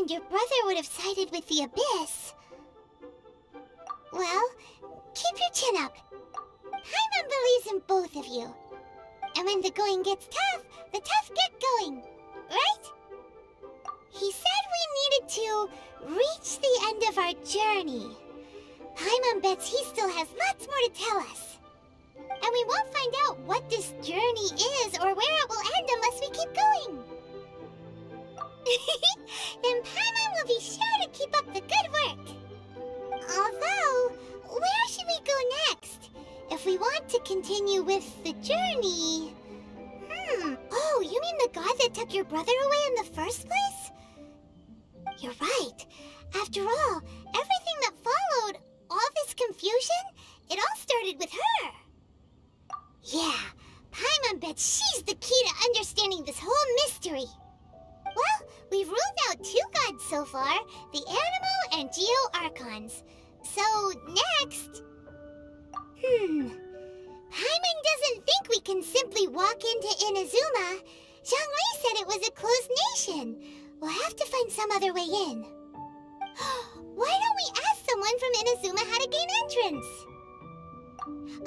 imagined your brother would have sided with the Abyss. Well, keep your chin up. Paimon believes in both of you. And when the going gets tough, the tough get going, right? He said we needed to reach the end of our journey. Paimon bets he still has lots more to tell us. And we won't find out what this journey is or where it will end unless we keep going. Then Paimon will be sure to keep up the good work. Although, where should we go next? If we want to continue with the journey... Oh, you mean the god that took your brother away in the first place? You're right. After all, everything that followed, all this confusion, it all started with her. Yeah, Paimon bets she's the key to understanding this whole mystery. Well, we've ruled out 2 gods so far, the Animo and Geo Archons. So, next... Paimon doesn't think we can simply walk into Inazuma. Zhongli said it was a closed nation. We'll have to find some other way in. Why don't we ask someone from Inazuma how to gain entrance?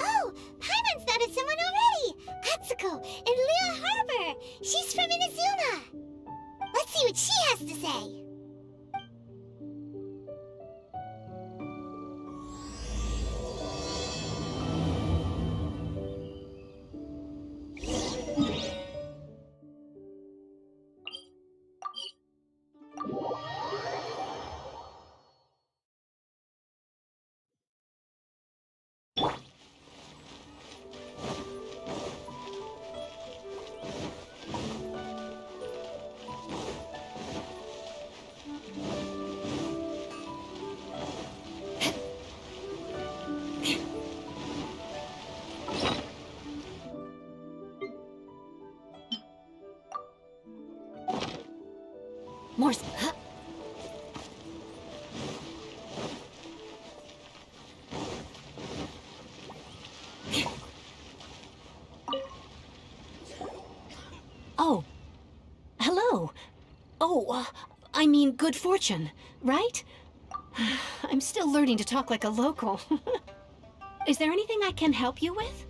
Oh, Paimon's thought of someone already! Atsuko in Lua Harbor! She's from Inazuma! Let's see what she has to say. Morse. Oh. Hello. Oh, I mean good fortune, right? I'm still learning to talk like a local. Is there anything I can help you with?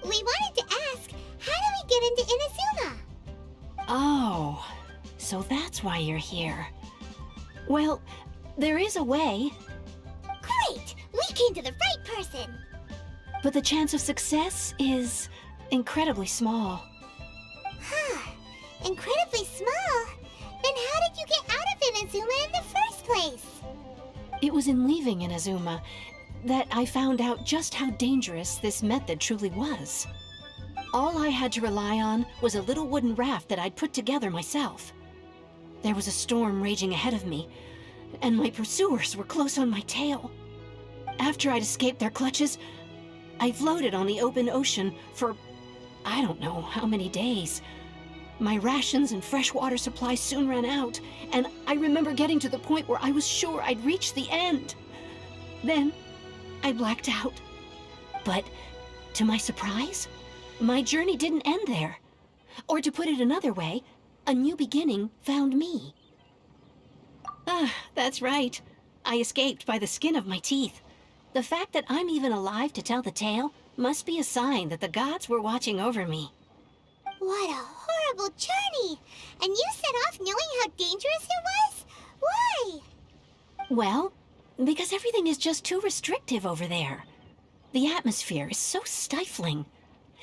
We wanted to ask, how do we get into Inazuma? Oh. So that's why you're here. Well, there is a way. Great! We came to the right person! But the chance of success is incredibly small. Huh. Incredibly small? Then how did you get out of Inazuma in the first place? It was in leaving Inazuma that I found out just how dangerous this method truly was. All I had to rely on was a little wooden raft that I'd put together myself. There was a storm raging ahead of me, and my pursuers were close on my tail. After I'd escaped their clutches, I floated on the open ocean for I don't know how many days. My rations and fresh water supplies soon ran out, and I remember getting to the point where I was sure I'd reached the end. Then, I blacked out. But, to my surprise, my journey didn't end there. Or to put it another way, a new beginning found me. Ah, that's right. I escaped by the skin of my teeth. The fact that I'm even alive to tell the tale must be a sign that the gods were watching over me. What a horrible journey! And you set off knowing how dangerous it was? Why? Well, because everything is just too restrictive over there. The atmosphere is so stifling.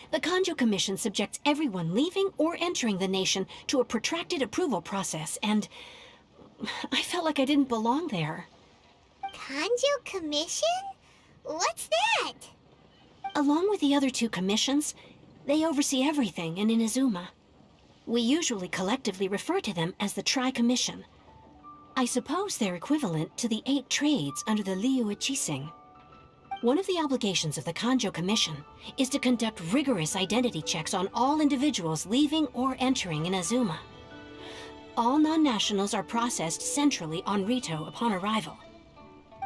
The Kanjo Commission subjects everyone leaving or entering the nation to a protracted approval process, and I felt like I didn't belong there. Kanjo Commission? What's that? Along with the other 2 commissions, they oversee everything in Inazuma. We usually collectively refer to them as the Tri-Commission. I suppose they're equivalent to the 8 trades under the Liu Ichising. One of the obligations of the Kanjo Commission is to conduct rigorous identity checks on all individuals leaving or entering Inazuma. All non-nationals are processed centrally on Rito upon arrival.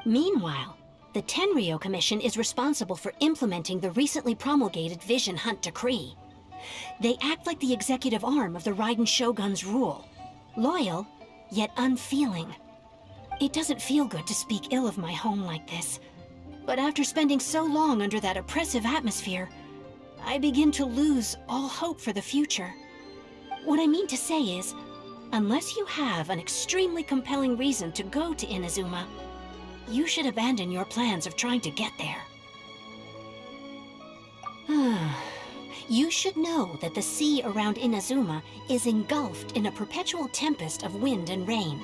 Meanwhile, the Tenryo Commission is responsible for implementing the recently promulgated Vision Hunt Decree. They act like the executive arm of the Raiden Shogun's rule, loyal, yet unfeeling. It doesn't feel good to speak ill of my home like this, but after spending so long under that oppressive atmosphere, I begin to lose all hope for the future. What I mean to say is, unless you have an extremely compelling reason to go to Inazuma, you should abandon your plans of trying to get there. You should know that the sea around Inazuma is engulfed in a perpetual tempest of wind and rain.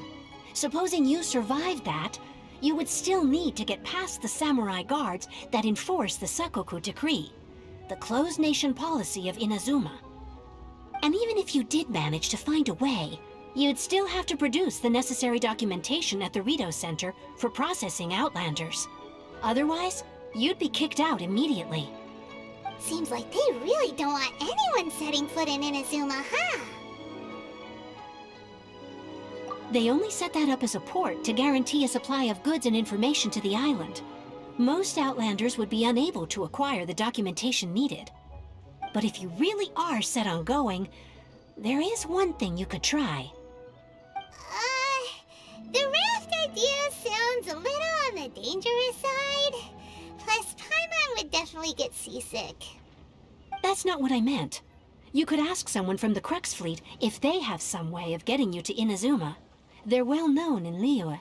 Supposing you survived that, you would still need to get past the samurai guards that enforce the Sakoku Decree, the closed nation policy of Inazuma. And even if you did manage to find a way, you'd still have to produce the necessary documentation at the Rito Center for processing Outlanders. Otherwise, you'd be kicked out immediately. Seems like they really don't want anyone setting foot in Inazuma, huh? They only set that up as a port to guarantee a supply of goods and information to the island. Most Outlanders would be unable to acquire the documentation needed. But if you really are set on going, there is one thing you could try. The raft idea sounds a little on the dangerous side. Plus, Paimon would definitely get seasick. That's not what I meant. You could ask someone from the Crux Fleet if they have some way of getting you to Inazuma. They're well known in Liyue.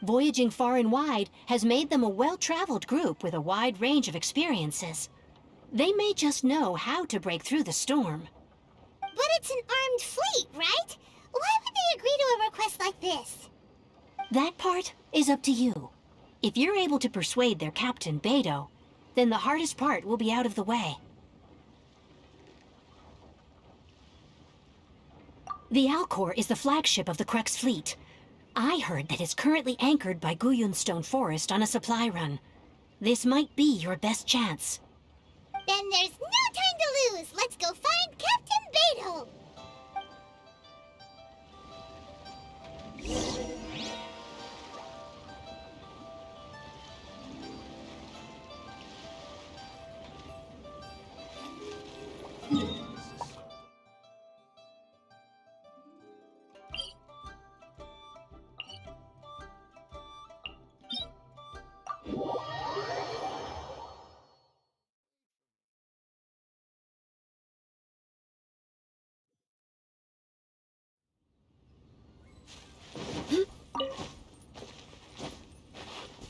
Voyaging far and wide has made them a well-traveled group with a wide range of experiences. They may just know how to break through the storm. But it's an armed fleet, right? Why would they agree to a request like this? That part is up to you. If you're able to persuade their captain, Beidou, then the hardest part will be out of the way. The Alcor is the flagship of the Crux Fleet. I heard that it's currently anchored by Guyunstone Forest on a supply run. This might be your best chance. Then there's no time to lose. Let's go find Captain Beidou.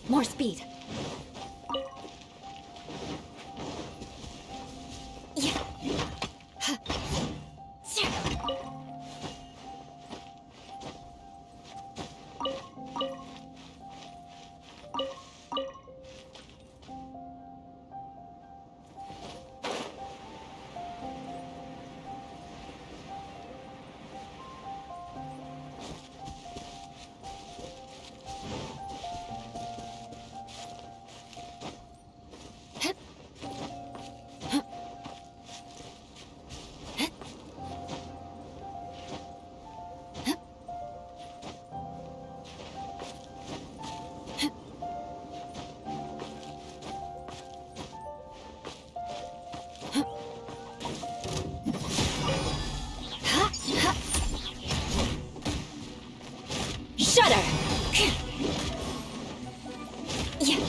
More speed. Yeah. Shudder! Yeah.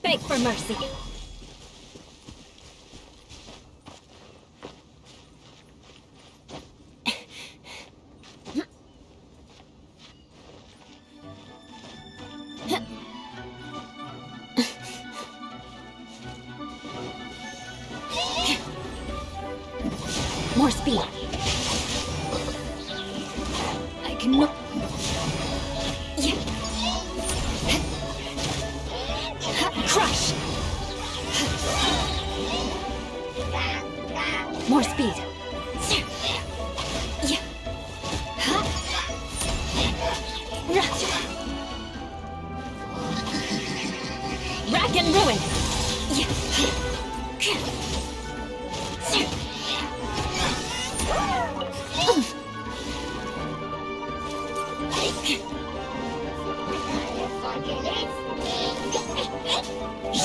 Beg for mercy. More speed. I can no. Yeah. Crush. More speed. Yeah. Rack and ruin. Yeah.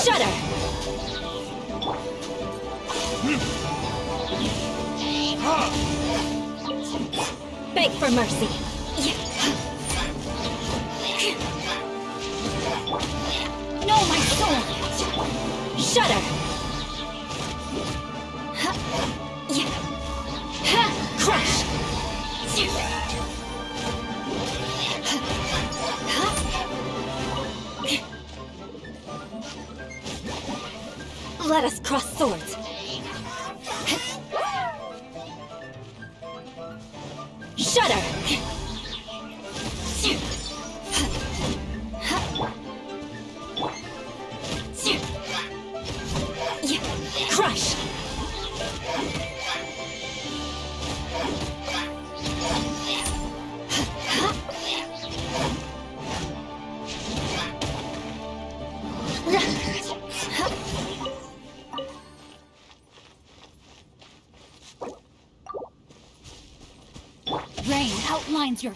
Shudder! Beg for mercy. No, my soul! Shudder! Crush! Let us cross swords. Shudder! Crush! Rain outlines your...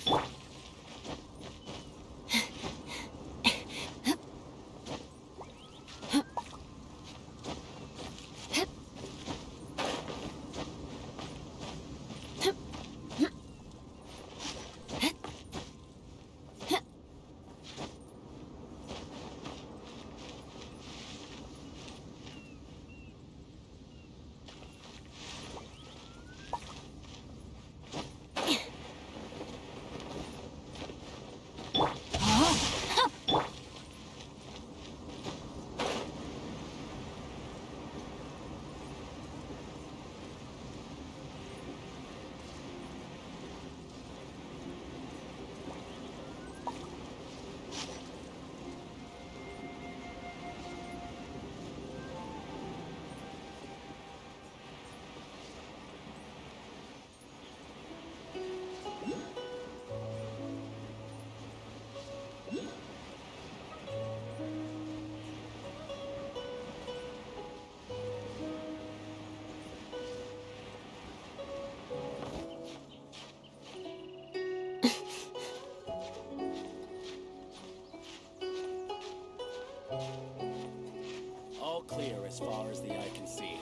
All clear as far as the eye can see.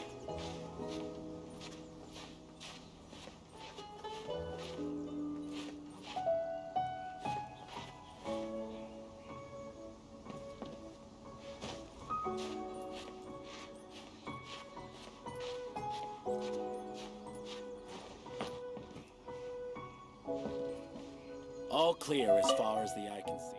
All clear as far as the eye can see.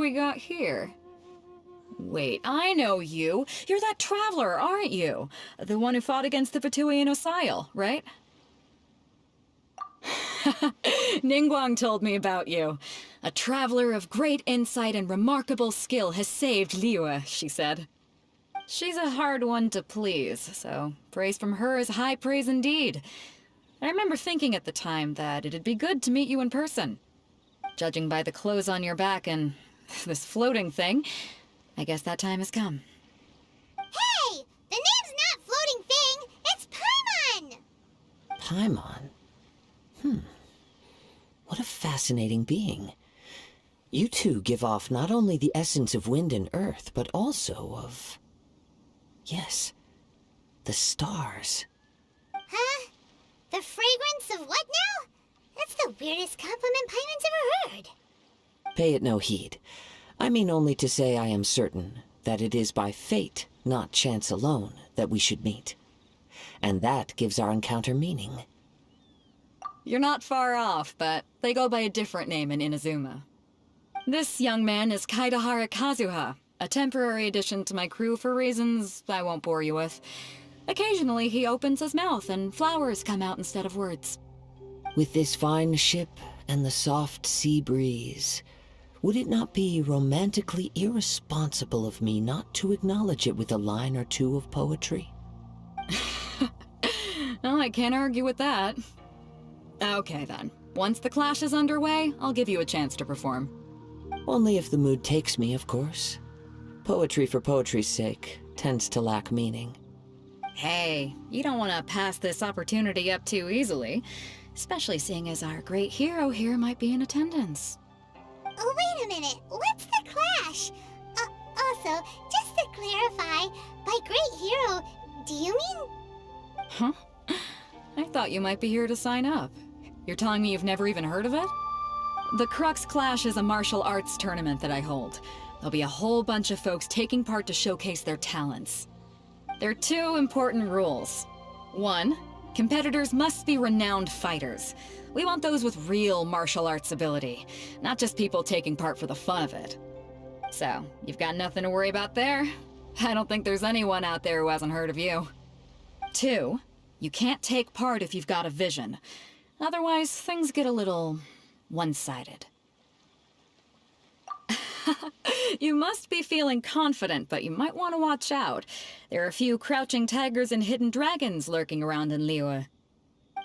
we got here? Wait, I know you. You're that traveler, aren't you? The one who fought against the Patuian Osile, right? Ningguang told me about you. A traveler of great insight and remarkable skill has saved Liyue, she said. She's a hard one to please, so praise from her is high praise indeed. I remember thinking at the time that it'd be good to meet you in person. Judging by the clothes on your back and this floating thing, I guess that time has come. Hey! The name's not Floating Thing, it's Paimon! Paimon? What a fascinating being. You two give off not only the essence of wind and earth, but also of... yes, the stars. Huh? The fragrance of what now? That's the weirdest compliment Paimon's ever heard. Pay it no heed. I mean only to say I am certain that it is by fate, not chance alone, that we should meet. And that gives our encounter meaning. You're not far off, but they go by a different name in Inazuma. This young man is Kaidahara Kazuha, a temporary addition to my crew for reasons I won't bore you with. Occasionally he opens his mouth and flowers come out instead of words. With this fine ship and the soft sea breeze, would it not be romantically irresponsible of me not to acknowledge it with a line or two of poetry? Well, I can't argue with that. Okay then. Once the clash is underway, I'll give you a chance to perform. Only if the mood takes me, of course. Poetry for poetry's sake tends to lack meaning. Hey, you don't want to pass this opportunity up too easily, especially seeing as our great hero here might be in attendance. Oh, wait a minute. What's the clash? Also, just to clarify, by great hero, do you mean... Huh? I thought you might be here to sign up. You're telling me you've never even heard of it? The Crux Clash is a martial arts tournament that I hold. There'll be a whole bunch of folks taking part to showcase their talents. There are two important rules. One, competitors must be renowned fighters. We want those with real martial arts ability, not just people taking part for the fun of it. So, you've got nothing to worry about there. I don't think there's anyone out there who hasn't heard of you. Two, you can't take part if you've got a vision. Otherwise, things get a little one-sided. You must be feeling confident, but you might want to watch out. There are a few crouching tigers and hidden dragons lurking around in Liyue.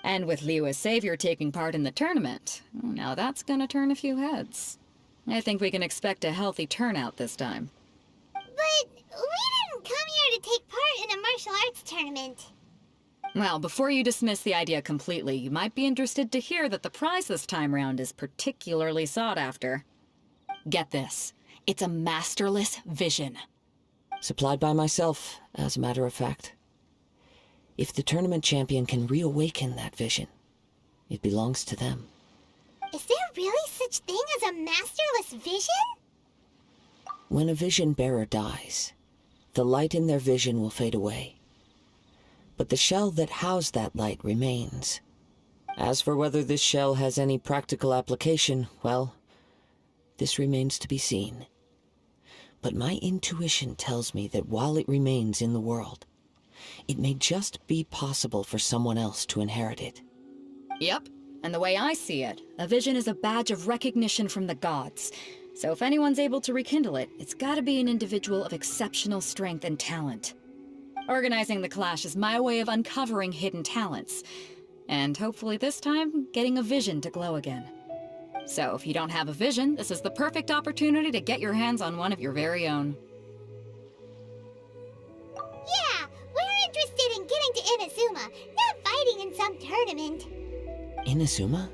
And with Liyue's savior taking part in the tournament, now that's gonna turn a few heads. I think we can expect a healthy turnout this time. But we didn't come here to take part in a martial arts tournament. Well, before you dismiss the idea completely, you might be interested to hear that the prize this time round is particularly sought after. Get this. It's a masterless vision. Supplied by myself, as a matter of fact. If the tournament champion can reawaken that vision, it belongs to them. Is there really such thing as a masterless vision? When a vision bearer dies, the light in their vision will fade away. But the shell that housed that light remains. As for whether this shell has any practical application, well, this remains to be seen. But my intuition tells me that while it remains in the world, it may just be possible for someone else to inherit it. Yep, and the way I see it, a vision is a badge of recognition from the gods. So if anyone's able to rekindle it, it's gotta be an individual of exceptional strength and talent. Organizing the clash is my way of uncovering hidden talents. And hopefully this time, getting a vision to glow again. So if you don't have a vision, this is the perfect opportunity to get your hands on one of your very own. Yeah, we're interested in getting to Inazuma, not fighting in some tournament. Inazuma?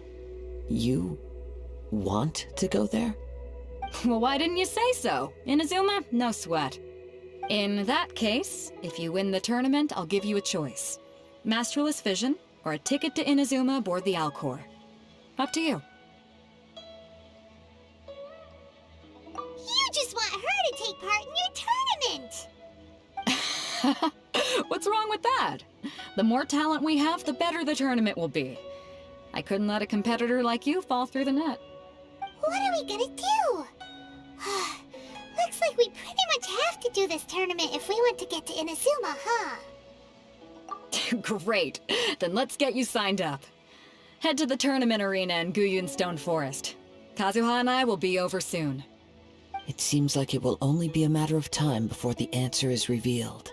You want to go there? Well, why didn't you say so? Inazuma? No sweat. In that case, if you win the tournament, I'll give you a choice. Masterless Vision, or a ticket to Inazuma aboard the Alcor. Up to you. You just want her to take part in your tournament! What's wrong with that? The more talent we have, the better the tournament will be. I couldn't let a competitor like you fall through the net. What are we gonna do? we pretty much have to do this tournament if we want to get to Inazuma, huh? Great. Then let's get you signed up. Head to the tournament arena in Guyun Stone Forest. Kazuha and I will be over soon. It seems like it will only be a matter of time before the answer is revealed.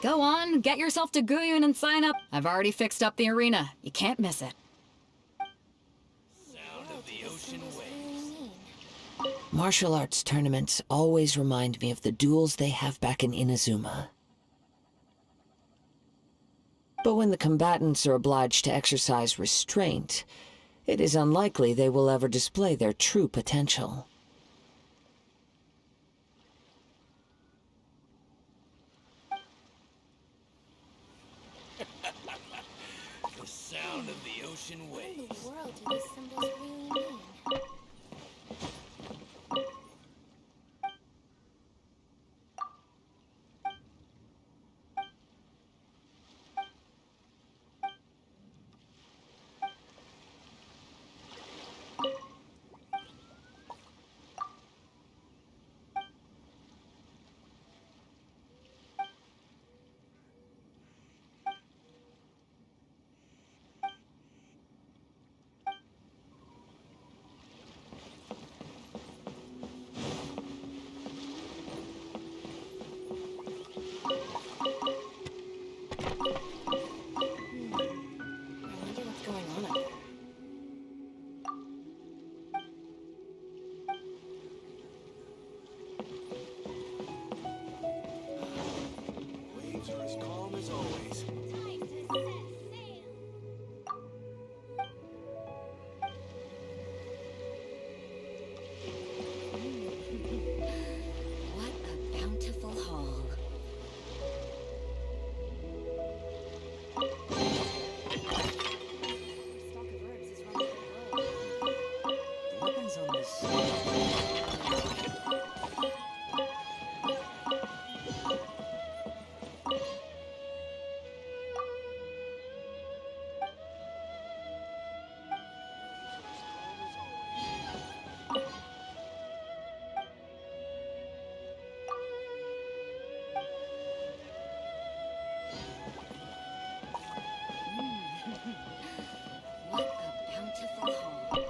Go on, get yourself to Guyun and sign up. I've already fixed up the arena. You can't miss it. Sound of the ocean waves. Martial arts tournaments always remind me of the duels they have back in Inazuma. But when the combatants are obliged to exercise restraint, it is unlikely they will ever display their true potential. The sound of the ocean What in waves. the world do these symbols really mean? Waves are as calm as always. What a bountiful haul. The weapons on this. What a bountiful haul.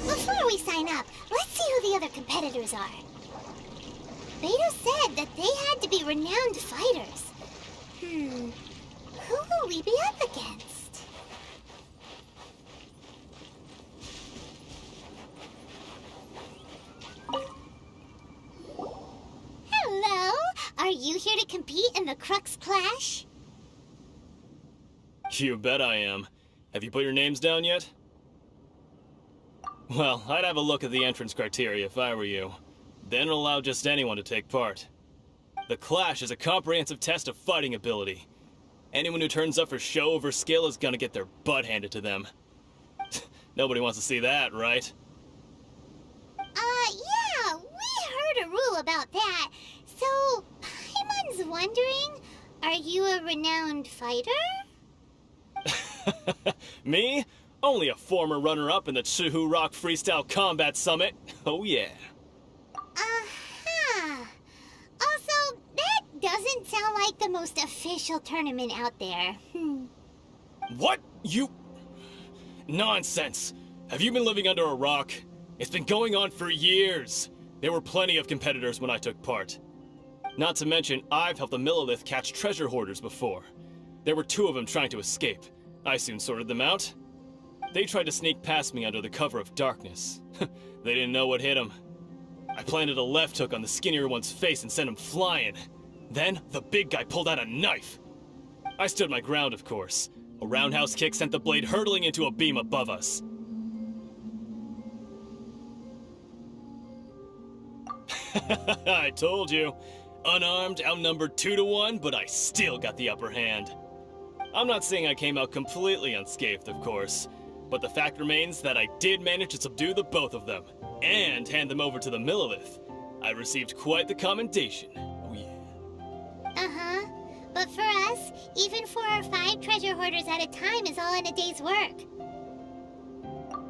Before we sign up, let's see who the other competitors are. Beto said that they had to be renowned fighters. Who will we be up against? Hello! you here to compete in the Crux Clash? You bet I am. Have you put your names down yet? Well, I'd have a look at the entrance criteria if I were you. Then allow just anyone to take part. The Clash is a comprehensive test of fighting ability. Anyone who turns up for show over skill is gonna get their butt handed to them. Nobody wants to see that, right? Yeah, we heard a rule about that. So, Paimon's wondering, are you a renowned fighter? Me? Only a former runner-up in the Chihu Rock Freestyle Combat Summit. Oh yeah. Uh-huh. Also, that doesn't sound like the most official tournament out there. What? You... Nonsense. Have you been living under a rock? It's been going on for years. There were plenty of competitors when I took part. Not to mention, I've helped the Millilith catch treasure hoarders before. There were 2 of them trying to escape. I soon sorted them out. They tried to sneak past me under the cover of darkness. They didn't know what hit them. I planted a left hook on the skinnier one's face and sent him flying. Then, the big guy pulled out a knife. I stood my ground, of course. A roundhouse kick sent the blade hurtling into a beam above us. I told you. Unarmed, outnumbered 2 to 1, but I still got the upper hand. I'm not saying I came out completely unscathed, of course, but the fact remains that I did manage to subdue the both of them, and hand them over to the Millilith. I received quite the commendation. Oh yeah. Uh-huh. But for us, even 4 or 5 treasure hoarders at a time is all in a day's work.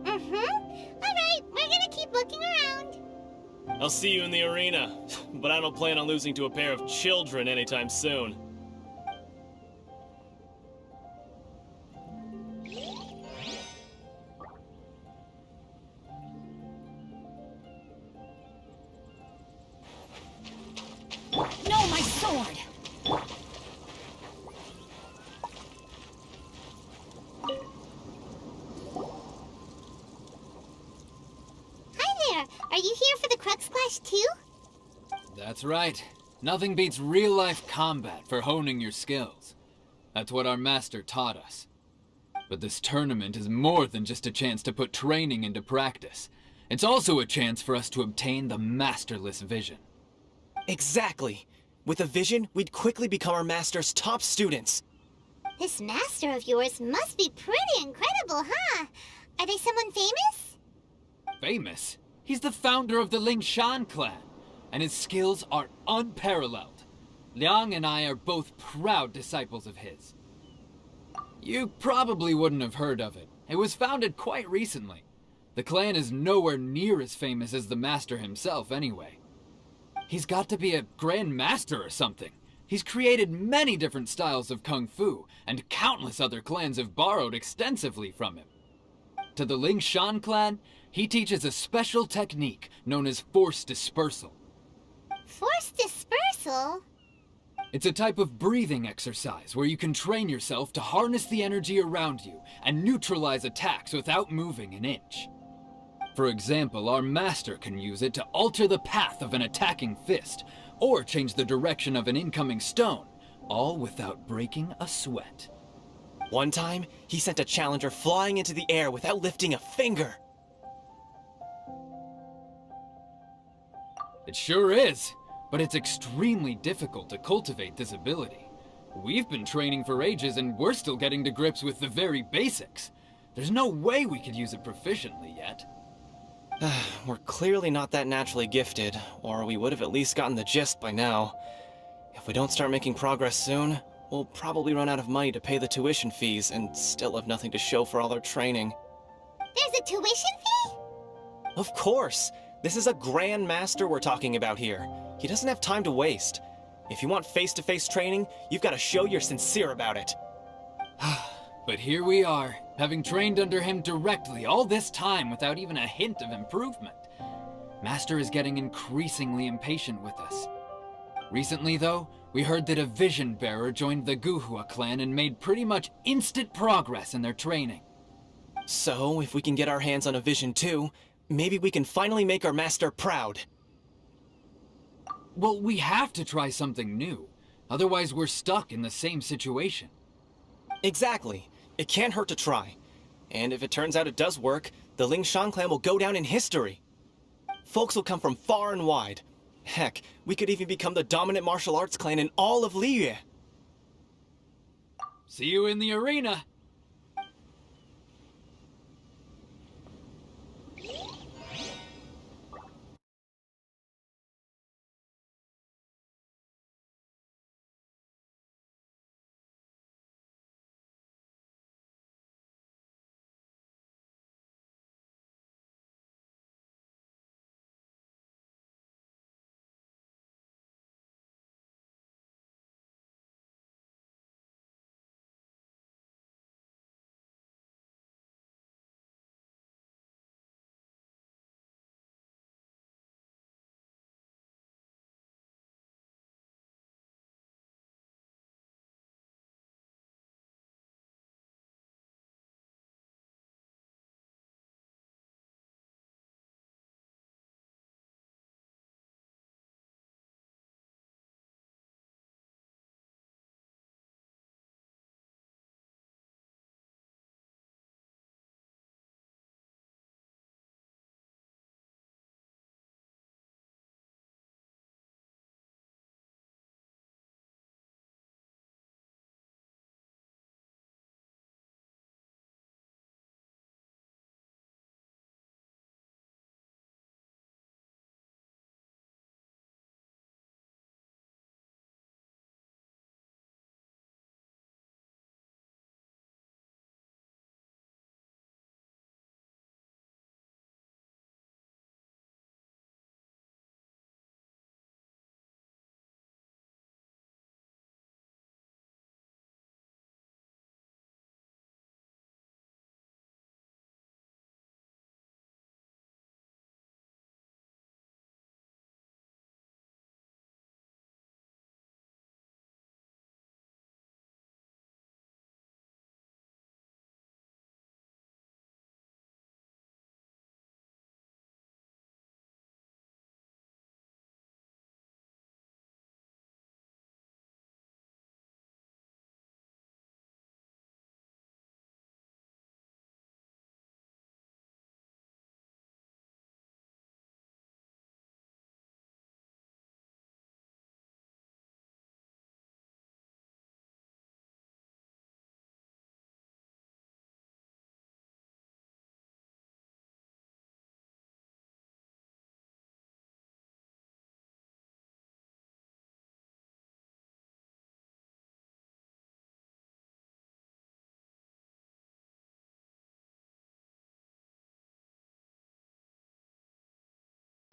Alright, we're gonna keep looking around. I'll see you in the arena, but I don't plan on losing to a pair of children anytime soon. No, my sword! Hi there, are you here for the Crux Clash too? That's right. Nothing beats real-life combat for honing your skills. That's what our master taught us. But this tournament is more than just a chance to put training into practice. It's also a chance for us to obtain the masterless vision. Exactly. With a vision, we'd quickly become our master's top students. This master of yours must be pretty incredible, huh? Are they someone famous? Famous? He's the founder of the Lingshan clan, and his skills are unparalleled. Liang and I are both proud disciples of his. You probably wouldn't have heard of it. It was founded quite recently. The clan is nowhere near as famous as the master himself, anyway. He's got to be a grand master or something. He's created many different styles of kung fu, and countless other clans have borrowed extensively from him. To the Lingshan clan, he teaches a special technique known as force dispersal. Force dispersal? It's a type of breathing exercise where you can train yourself to harness the energy around you and neutralize attacks without moving an inch. For example, our master can use it to alter the path of an attacking fist, or change the direction of an incoming stone, all without breaking a sweat. One time, he sent a challenger flying into the air without lifting a finger. It sure is, but it's extremely difficult to cultivate this ability. We've been training for ages and we're still getting to grips with the very basics. There's no way we could use it proficiently yet. We're clearly not that naturally gifted, or we would have at least gotten the gist by now. If we don't start making progress soon, we'll probably run out of money to pay the tuition fees and still have nothing to show for all our training. There's a tuition fee? Of course! This is a Grand Master we're talking about here. He doesn't have time to waste. If you want face-to-face training, you've got to show you're sincere about it. But here we are, having trained under him directly all this time without even a hint of improvement. Master is getting increasingly impatient with us. Recently, though, we heard that a vision bearer joined the Guhua clan and made pretty much instant progress in their training. So, if we can get our hands on a vision too, maybe we can finally make our master proud. Well, we have to try something new. Otherwise, we're stuck in the same situation. Exactly. It can't hurt to try. And if it turns out it does work, the Ling Shan clan will go down in history. Folks will come from far and wide. Heck, we could even become the dominant martial arts clan in all of Liyue. See you in the arena!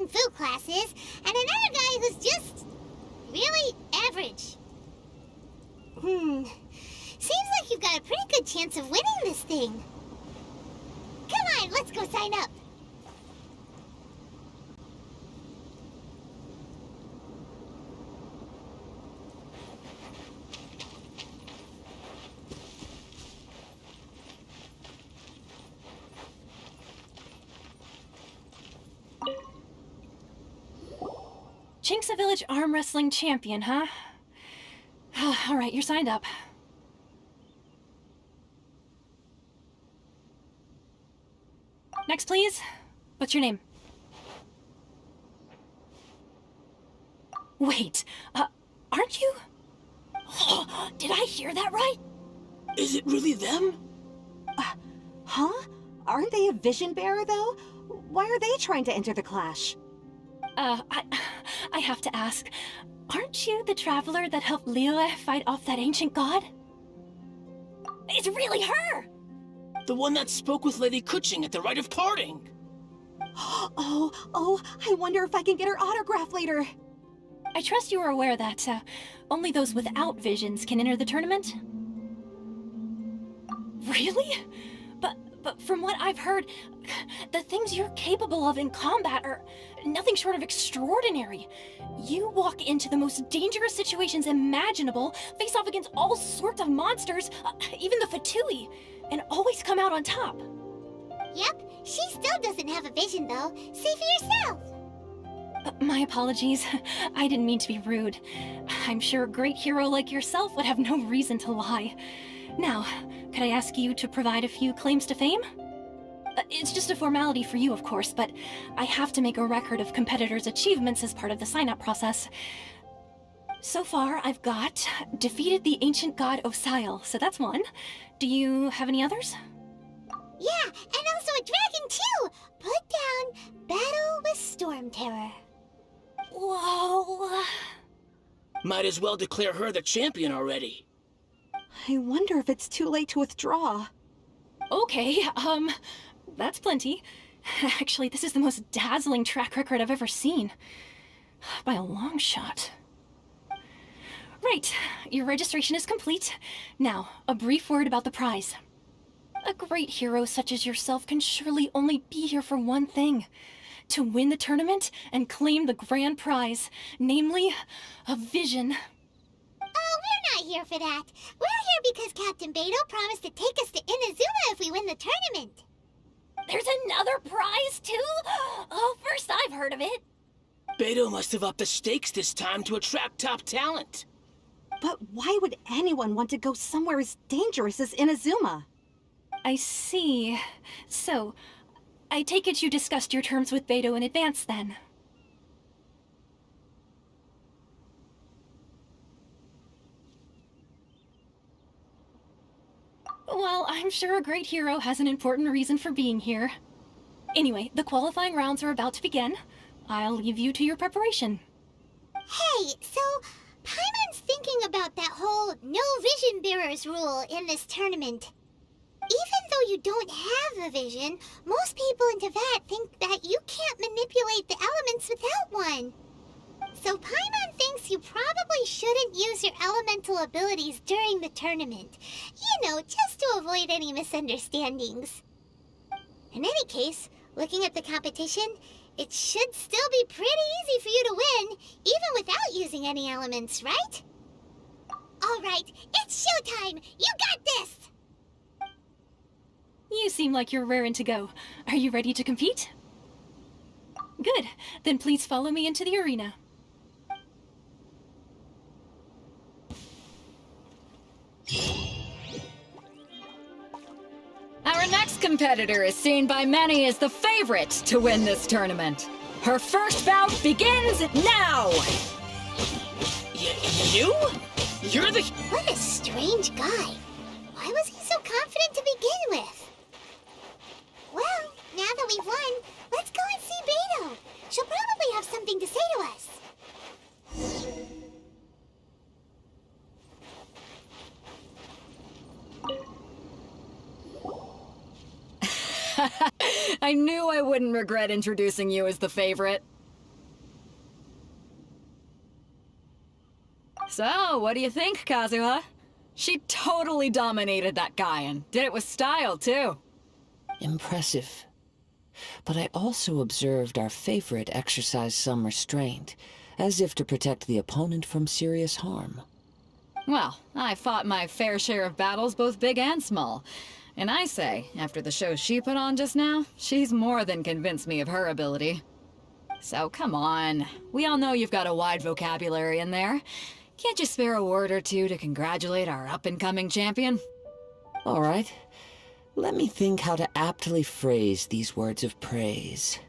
Food classes, and another guy who's just really average. Seems like you've got a pretty good chance of winning this thing. Come on, let's go sign up. Chinksa Village Arm Wrestling Champion, huh? All right, you're signed up. Next, please. What's your name? Wait, aren't you? Did I hear that right? Is it really them? Huh? Aren't they a vision bearer, though? Why are they trying to enter the clash? I have to ask, aren't you the traveler that helped Liyue fight off that ancient god? It's really her! The one that spoke with Lady Kuching at the rite of parting. Oh, I wonder if I can get her autograph later. I trust you are aware that, only those without visions can enter the tournament? Really? But from what I've heard, the things you're capable of in combat are nothing short of extraordinary. You walk into the most dangerous situations imaginable, face off against all sorts of monsters, even the Fatui, and always come out on top. Yep, she still doesn't have a vision though. See for yourself. My apologies. I didn't mean to be rude. I'm sure a great hero like yourself would have no reason to lie. Now, could I ask you to provide a few claims to fame? It's just a formality for you, of course, but I have to make a record of competitors' achievements as part of the sign-up process. So far, I've got defeated the ancient god Osile, so that's one. Do you have any others? Yeah, and also a dragon too! Put down Battle with Storm Terror. Whoa. Might as well declare her the champion already. I wonder if it's too late to withdraw. Okay, that's plenty. Actually, this is the most dazzling track record I've ever seen. By a long shot. Right, your registration is complete. Now, a brief word about the prize. A great hero such as yourself can surely only be here for one thing. To win the tournament and claim the grand prize, namely, a vision. Oh, we're not here for that. We're here because Captain Beto promised to take us to Inazuma if we win the tournament. There's another prize, too? Oh, first I've heard of it. Beto must have upped the stakes this time to attract top talent. But why would anyone want to go somewhere as dangerous as Inazuma? I see. So, I take it you discussed your terms with Beto in advance, then? Well, I'm sure a great hero has an important reason for being here. Anyway, the qualifying rounds are about to begin. I'll leave you to your preparation. Hey, so Paimon's thinking about that whole no vision bearers rule in this tournament. Even though you don't have a vision, most people in Teyvat think that you can't manipulate the elements without one. So Paimon thinks you probably shouldn't use your elemental abilities during the tournament. You know, just to avoid any misunderstandings. In any case, looking at the competition, it should still be pretty easy for you to win, even without using any elements, right? Alright, it's showtime! You got this! You seem like you're raring to go. Are you ready to compete? Good. Then please follow me into the arena. Our next competitor is seen by many as the favorite to win this tournament. Her first bout begins now! You? You're the... What a strange guy. Why was he so confident to begin with? Well, now that we've won, let's go and see Beto. She'll probably have something to say to us. I knew I wouldn't regret introducing you as the favorite. So, what do you think, Kazuha? She totally dominated that guy and did it with style, too. Impressive. But I also observed our favorite exercise some restraint, as if to protect the opponent from serious harm. Well, I fought my fair share of battles, both big and small. And I say, after the show she put on just now, she's more than convinced me of her ability. So come on, we all know you've got a wide vocabulary in there. Can't you spare a word or two to congratulate our up-and-coming champion? All right. Let me think how to aptly phrase these words of praise.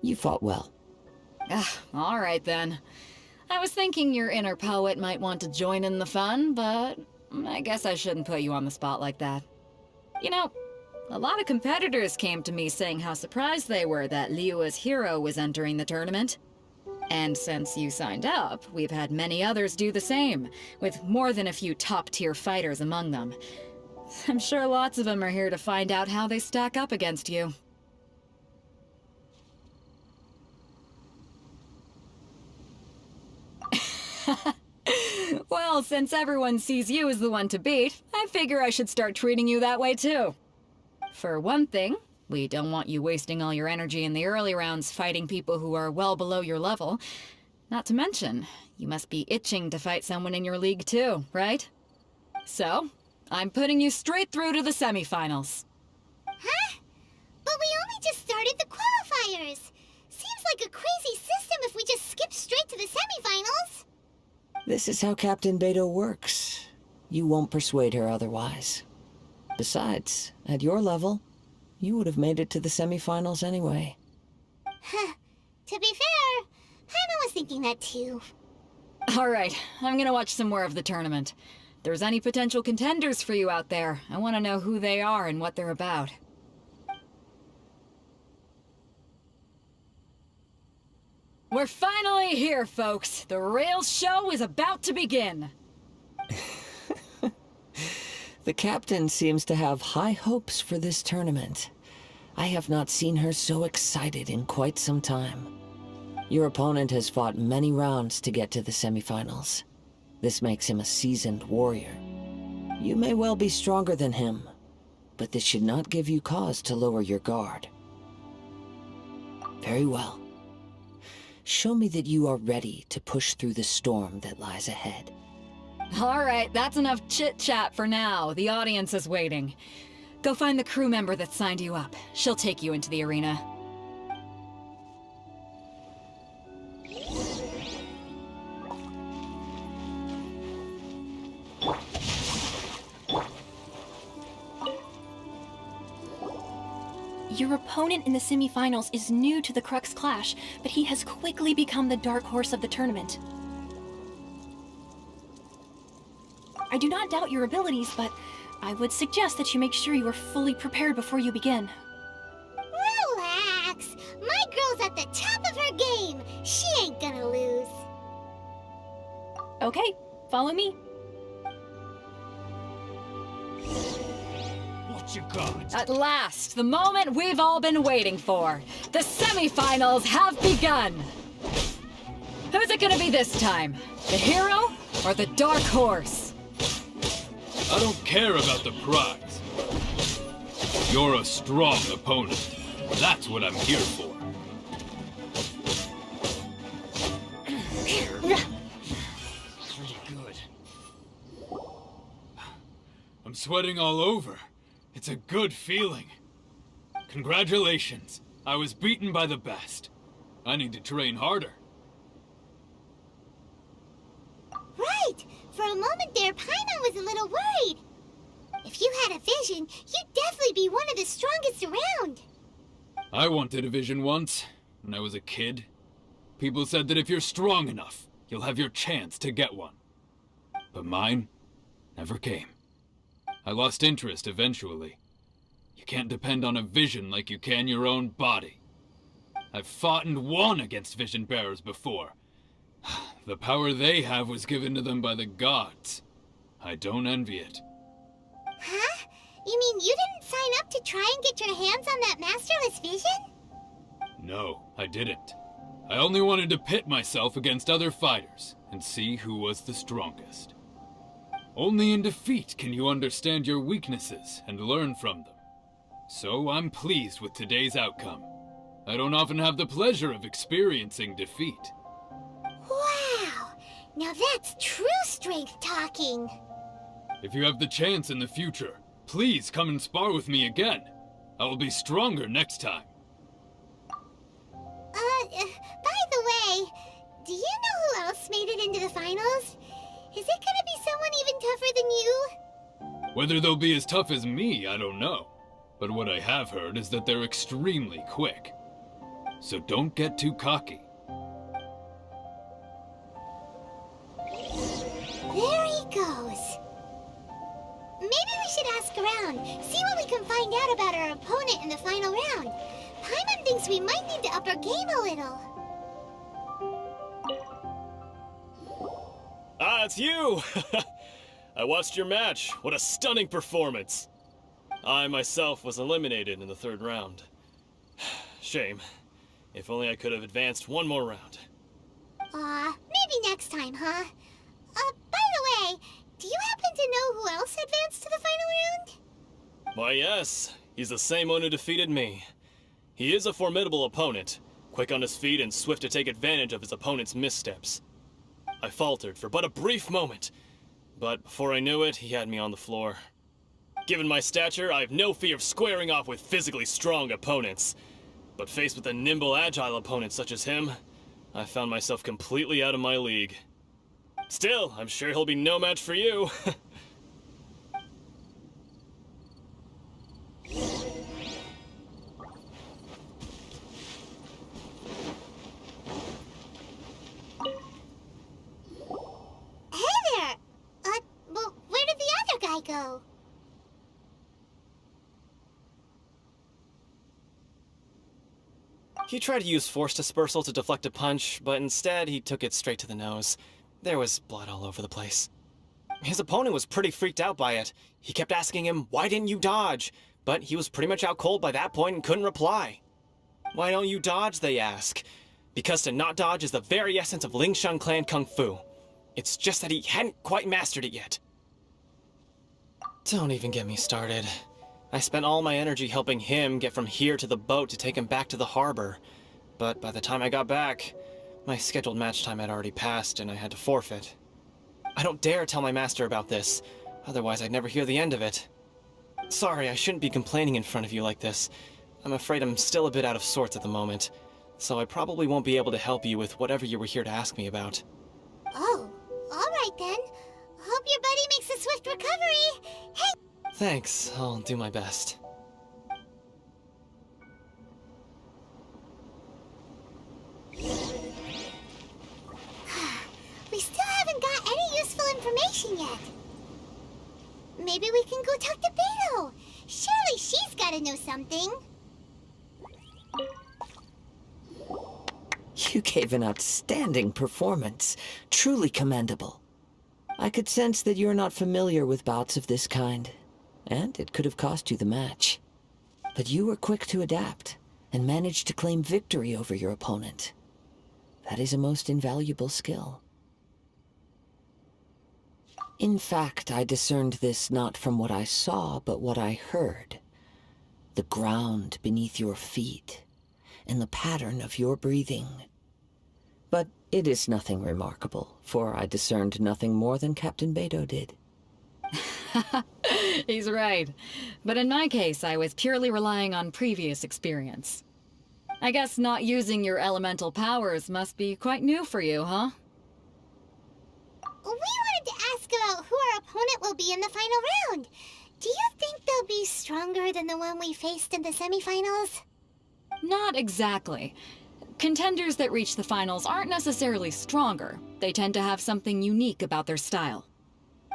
You fought well. All right then. I was thinking your inner poet might want to join in the fun, but I guess I shouldn't put you on the spot like that. You know, a lot of competitors came to me saying how surprised they were that Liyue's hero was entering the tournament. And since you signed up, we've had many others do the same, with more than a few top-tier fighters among them. I'm sure lots of them are here to find out how they stack up against you. Well, since everyone sees you as the one to beat, I figure I should start treating you that way too. For one thing, we don't want you wasting all your energy in the early rounds fighting people who are well below your level. Not to mention, you must be itching to fight someone in your league too, right? So, I'm putting you straight through to the semifinals. Huh? But we only just started the qualifiers. like a crazy system if we just skip straight to the semifinals. This is how Captain Beto works. You won't persuade her otherwise. Besides, at your level, you would have made it to the semifinals anyway. To be fair, Paimon was thinking that too. Alright, I'm gonna watch some more of the tournament. If there's any potential contenders for you out there, I want to know who they are and what they're about. We're finally here, folks. The real show is about to begin. The captain seems to have high hopes for this tournament. I have not seen her so excited in quite some time. Your opponent has fought many rounds to get to the semifinals. This makes him a seasoned warrior. You may well be stronger than him, but this should not give you cause to lower your guard. Very well. Show me that you are ready to push through the storm that lies ahead. Alright, that's enough chit-chat for now. The audience is waiting. Go find the crew member that signed you up. She'll take you into the arena. Your opponent in the semifinals is new to the Crux Clash, but he has quickly become the dark horse of the tournament. I do not doubt your abilities, but I would suggest that you make sure you are fully prepared before you begin. Relax. My girl's at the top of her game. She ain't gonna lose. Okay, follow me. What you got? At last, the moment we've all been waiting for. The semifinals have begun. Who's it gonna be this time? The hero or the dark horse? I don't care about the prize. You're a strong opponent. That's what I'm here for. Pretty good. I'm sweating all over. It's a good feeling. Congratulations. I was beaten by the best. I need to train harder. Right. For a moment there, Paimon was a little worried. If you had a vision, you'd definitely be one of the strongest around. I wanted a vision once, when I was a kid. People said that if you're strong enough, you'll have your chance to get one. But mine never came. I lost interest eventually. You can't depend on a vision like you can your own body. I've fought and won against vision bearers before. The power they have was given to them by the gods. I don't envy it. Huh? You mean you didn't sign up to try and get your hands on that masterless vision? No, I didn't. I only wanted to pit myself against other fighters and see who was the strongest. Only in defeat can you understand your weaknesses and learn from them. So I'm pleased with today's outcome. I don't often have the pleasure of experiencing defeat. Wow! Now that's true strength talking. If you have the chance in the future, please come and spar with me again. I will be stronger next time. By the way, do you know who else made it into the finals? Is it gonna be someone even tougher than you? Whether they'll be as tough as me, I don't know. But what I have heard is that they're extremely quick. So don't get too cocky. There he goes. Maybe we should ask around, see what we can find out about our opponent in the final round. Paimon thinks we might need to up our game a little. Ah, it's you! I watched your match. What a stunning performance. I myself was eliminated in the third round. Shame. If only I could have advanced one more round. Maybe next time, huh? By the way, do you happen to know who else advanced to the final round? Why, yes. He's the same one who defeated me. He is a formidable opponent, quick on his feet and swift to take advantage of his opponent's missteps. I faltered for but a brief moment, but before I knew it, he had me on the floor. Given my stature, I have no fear of squaring off with physically strong opponents. But faced with a nimble, agile opponent such as him, I found myself completely out of my league. Still, I'm sure he'll be no match for you. Hey there! Well, where did the other guy go? He tried to use force dispersal to deflect a punch, but instead he took it straight to the nose. There was blood all over the place. His opponent was pretty freaked out by it. He kept asking him, "Why didn't you dodge?" But he was pretty much out cold by that point and couldn't reply. "Why don't you dodge?" they ask. Because to not dodge is the very essence of Lingshan clan kung fu. It's just that he hadn't quite mastered it yet. Don't even get me started. I spent all my energy helping him get from here to the boat to take him back to the harbor. But by the time I got back, my scheduled match time had already passed and I had to forfeit. I don't dare tell my master about this, otherwise I'd never hear the end of it. Sorry, I shouldn't be complaining in front of you like this. I'm afraid I'm still a bit out of sorts at the moment, so I probably won't be able to help you with whatever you were here to ask me about. Oh, alright then. Hope your buddy makes a swift recovery. Hey! Thanks, I'll do my best. We still haven't got any useful information yet. Maybe we can go talk to Beto. Surely she's gotta know something. You gave an outstanding performance. Truly commendable. I could sense that you're not familiar with bouts of this kind, and it could have cost you the match. But you were quick to adapt, and managed to claim victory over your opponent. That is a most invaluable skill. In fact, I discerned this not from what I saw, but what I heard. The ground beneath your feet, and the pattern of your breathing. But it is nothing remarkable, for I discerned nothing more than Captain Beto did. He's right. But in my case, I was purely relying on previous experience. I guess not using your elemental powers must be quite new for you, huh? We wanted to ask about who our opponent will be in the final round. Do you think they'll be stronger than the one we faced in the semifinals? Not exactly. Contenders that reach the finals aren't necessarily stronger. They tend to have something unique about their style.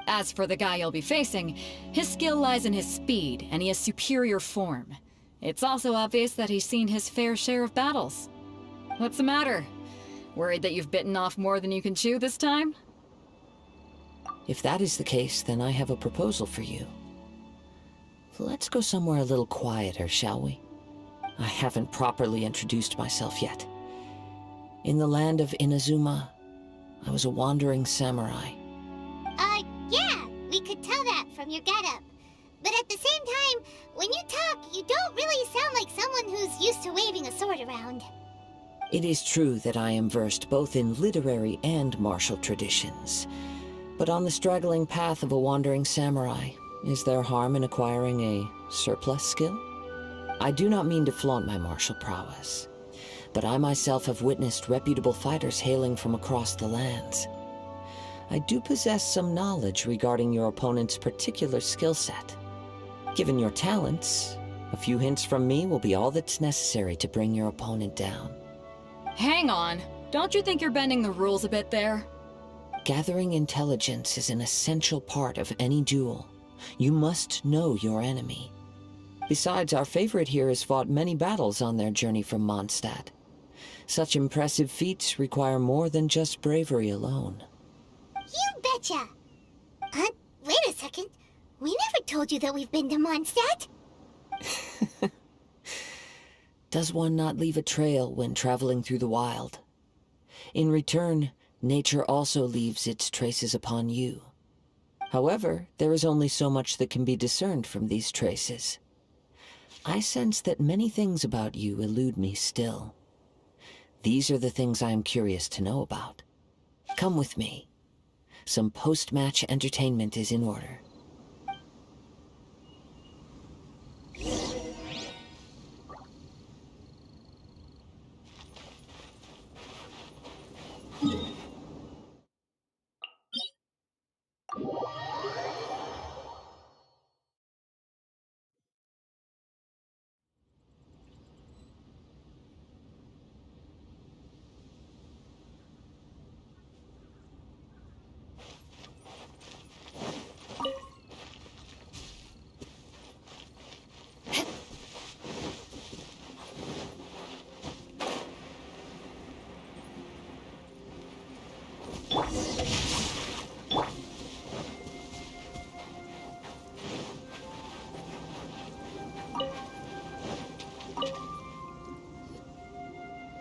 As for the guy you'll be facing, his skill lies in his speed, and he has superior form. It's also obvious that he's seen his fair share of battles. What's the matter? Worried that you've bitten off more than you can chew this time? If that is the case, then I have a proposal for you. Let's go somewhere a little quieter, shall we? I haven't properly introduced myself yet. In the land of Inazuma, I was a wandering samurai. Yeah, we could tell that from your getup. But at the same time, when you talk, you don't really sound like someone who's used to waving a sword around. It is true that I am versed both in literary and martial traditions. But on the straggling path of a wandering samurai, is there harm in acquiring a surplus skill? I do not mean to flaunt my martial prowess, but I myself have witnessed reputable fighters hailing from across the lands. I do possess some knowledge regarding your opponent's particular skill set. Given your talents, a few hints from me will be all that's necessary to bring your opponent down. Hang on. Don't you think you're bending the rules a bit there? Gathering intelligence is an essential part of any duel. You must know your enemy. Besides, our favorite here has fought many battles on their journey from Mondstadt. Such impressive feats require more than just bravery alone. You betcha! Wait a second. We never told you that we've been to Mondstadt. Does one not leave a trail when traveling through the wild? In return, nature also leaves its traces upon you. However, there is only so much that can be discerned from these traces. I sense that many things about you elude me still. These are the things I am curious to know about. Come with me. Some post-match entertainment is in order.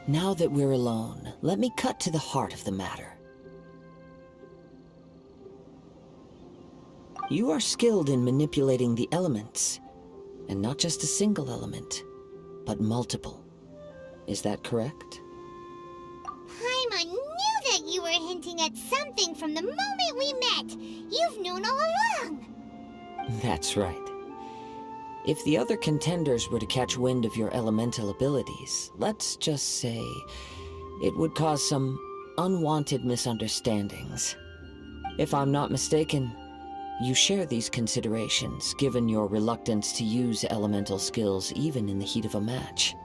Now that we're alone, let me cut to the heart of the matter. You are skilled in manipulating the elements, and not just a single element, but multiple. Is that correct? Paimon knew that you were hinting at something from the moment we met. You've known all along. That's right. If the other contenders were to catch wind of your elemental abilities, let's just say it would cause some unwanted misunderstandings. If I'm not mistaken, you share these considerations, given your reluctance to use elemental skills even in the heat of a match.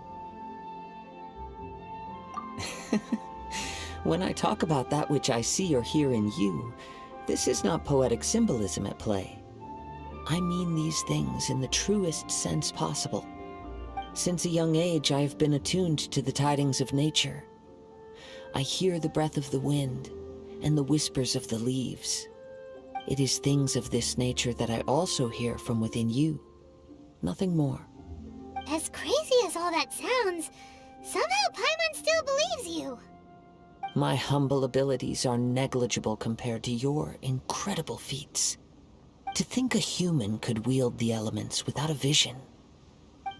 When I talk about that which I see or hear in you, this is not poetic symbolism at play. I mean these things in the truest sense possible. Since a young age, I have been attuned to the tidings of nature. I hear the breath of the wind and the whispers of the leaves. It is things of this nature that I also hear from within you. Nothing more. As crazy as all that sounds, somehow Paimon still believes you. My humble abilities are negligible compared to your incredible feats. To think a human could wield the elements without a vision.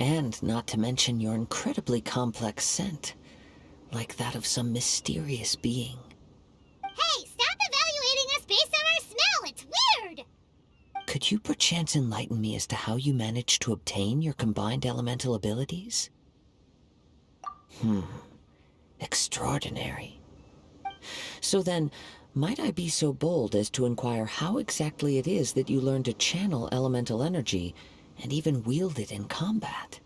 And not to mention your incredibly complex scent, like that of some mysterious being. Hey, stop evaluating us based on our smell! It's weird! Could you perchance enlighten me as to how you managed to obtain your combined elemental abilities? Extraordinary. So then, might I be so bold as to inquire how exactly it is that you learned to channel elemental energy and even wield it in combat?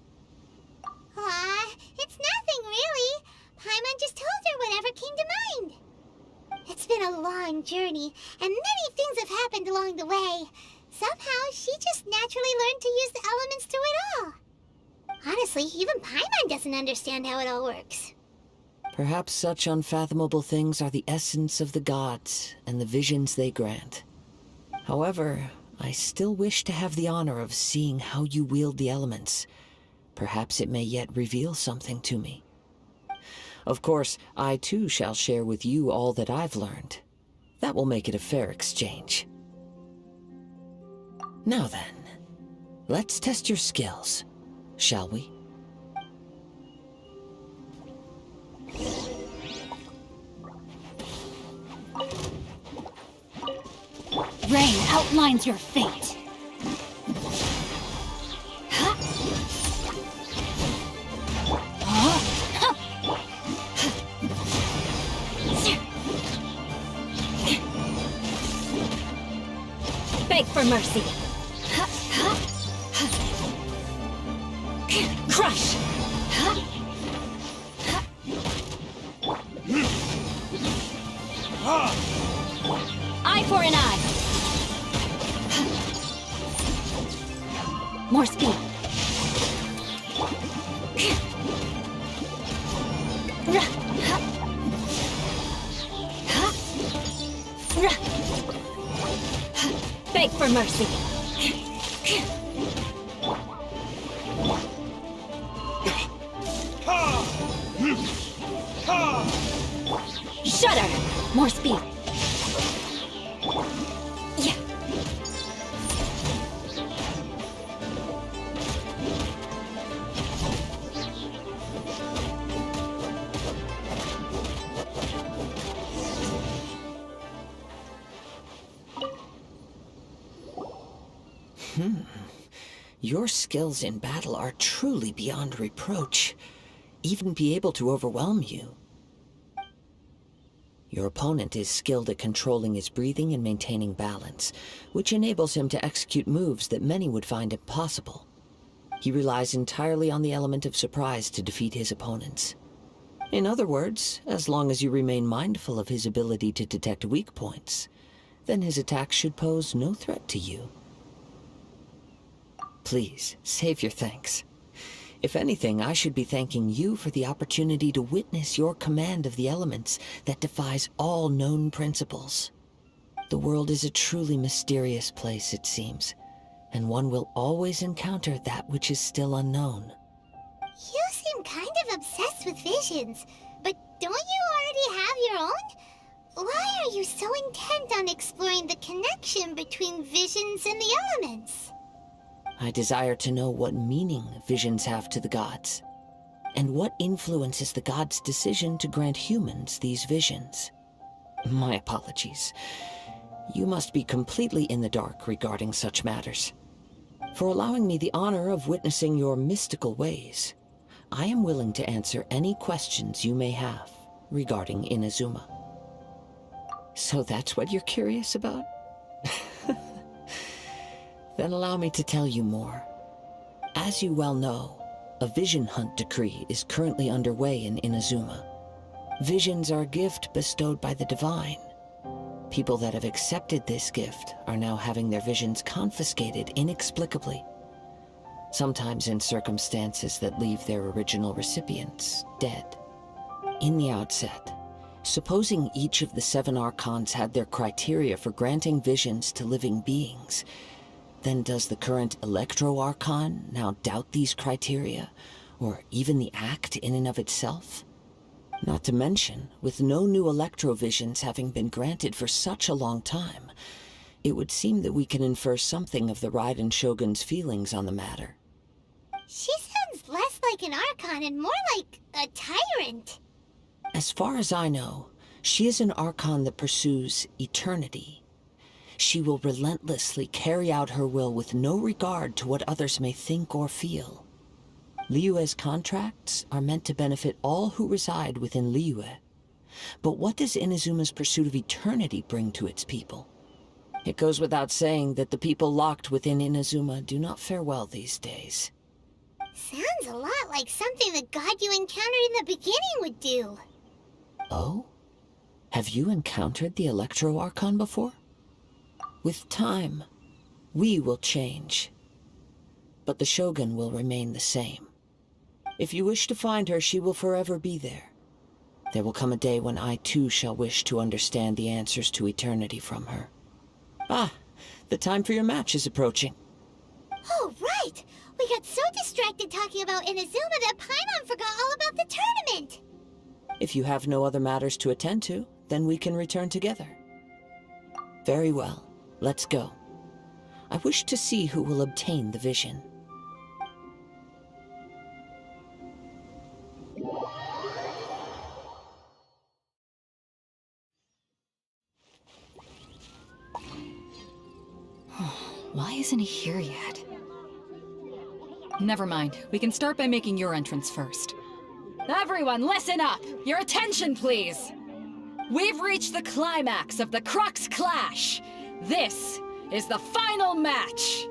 Aw, it's nothing really. Paimon just told her whatever came to mind. It's been a long journey, and many things have happened along the way. Somehow, she just naturally learned to use the elements through it all. Honestly, even Paimon doesn't understand how it all works. Perhaps such unfathomable things are the essence of the gods and the visions they grant. However, I still wish to have the honor of seeing how you wield the elements. Perhaps it may yet reveal something to me. Of course, I too shall share with you all that I've learned. That will make it a fair exchange. Now then, let's test your skills, shall we? Rain outlines your fate. Huh? Huh? Beg for mercy. Crush. Eye for an eye. More speed. Beg for mercy. Shudder. More speed. Yeah. Your skills in battle are truly beyond reproach. Even be able to overwhelm you. Your opponent is skilled at controlling his breathing and maintaining balance, which enables him to execute moves that many would find impossible. He relies entirely on the element of surprise to defeat his opponents. In other words, as long as you remain mindful of his ability to detect weak points, then his attacks should pose no threat to you. Please, save your thanks. If anything, I should be thanking you for the opportunity to witness your command of the elements that defies all known principles. The world is a truly mysterious place, it seems, and one will always encounter that which is still unknown. You seem kind of obsessed with visions. Don't you already have your own? Why are you so intent on exploring the connection between visions and the elements? I desire to know what meaning visions have to the gods, and what influences the gods' decision to grant humans these visions. My apologies. You must be completely in the dark regarding such matters. For allowing me the honor of witnessing your mystical ways, I am willing to answer any questions you may have regarding Inazuma. So that's what you're curious about? Then allow me to tell you more. As you well know, a vision hunt decree is currently underway in Inazuma. Visions are a gift bestowed by the divine. People that have accepted this gift are now having their visions confiscated inexplicably, sometimes in circumstances that leave their original recipients dead. In the outset, supposing each of the 7 archons had their criteria for granting visions to living beings, then does the current Electro-Archon now doubt these criteria, or even the act in and of itself? Not to mention, with no new Electro-Visions having been granted for such a long time, it would seem that we can infer something of the Raiden Shogun's feelings on the matter. She sounds less like an Archon and more like a tyrant. As far as I know, she is an Archon that pursues eternity. She will relentlessly carry out her will with no regard to what others may think or feel. Liyue's contracts are meant to benefit all who reside within Liyue. But what does Inazuma's pursuit of eternity bring to its people? It goes without saying that the people locked within Inazuma do not fare well these days. Sounds a lot like something the god you encountered in the beginning would do. Oh? Have you encountered the Electro-Archon before? With time, we will change. But the Shogun will remain the same. If you wish to find her, she will forever be there. There will come a day when I too shall wish to understand the answers to eternity from her. Ah, the time for your match is approaching. Oh, right! We got so distracted talking about Inazuma that Paimon forgot all about the tournament! If you have no other matters to attend to, then we can return together. Very well. Let's go. I wish to see who will obtain the vision. Why isn't he here yet? Never mind. We can start by making your entrance first. Everyone, listen up! Your attention, please! We've reached the climax of the Crux Clash! This is the final match!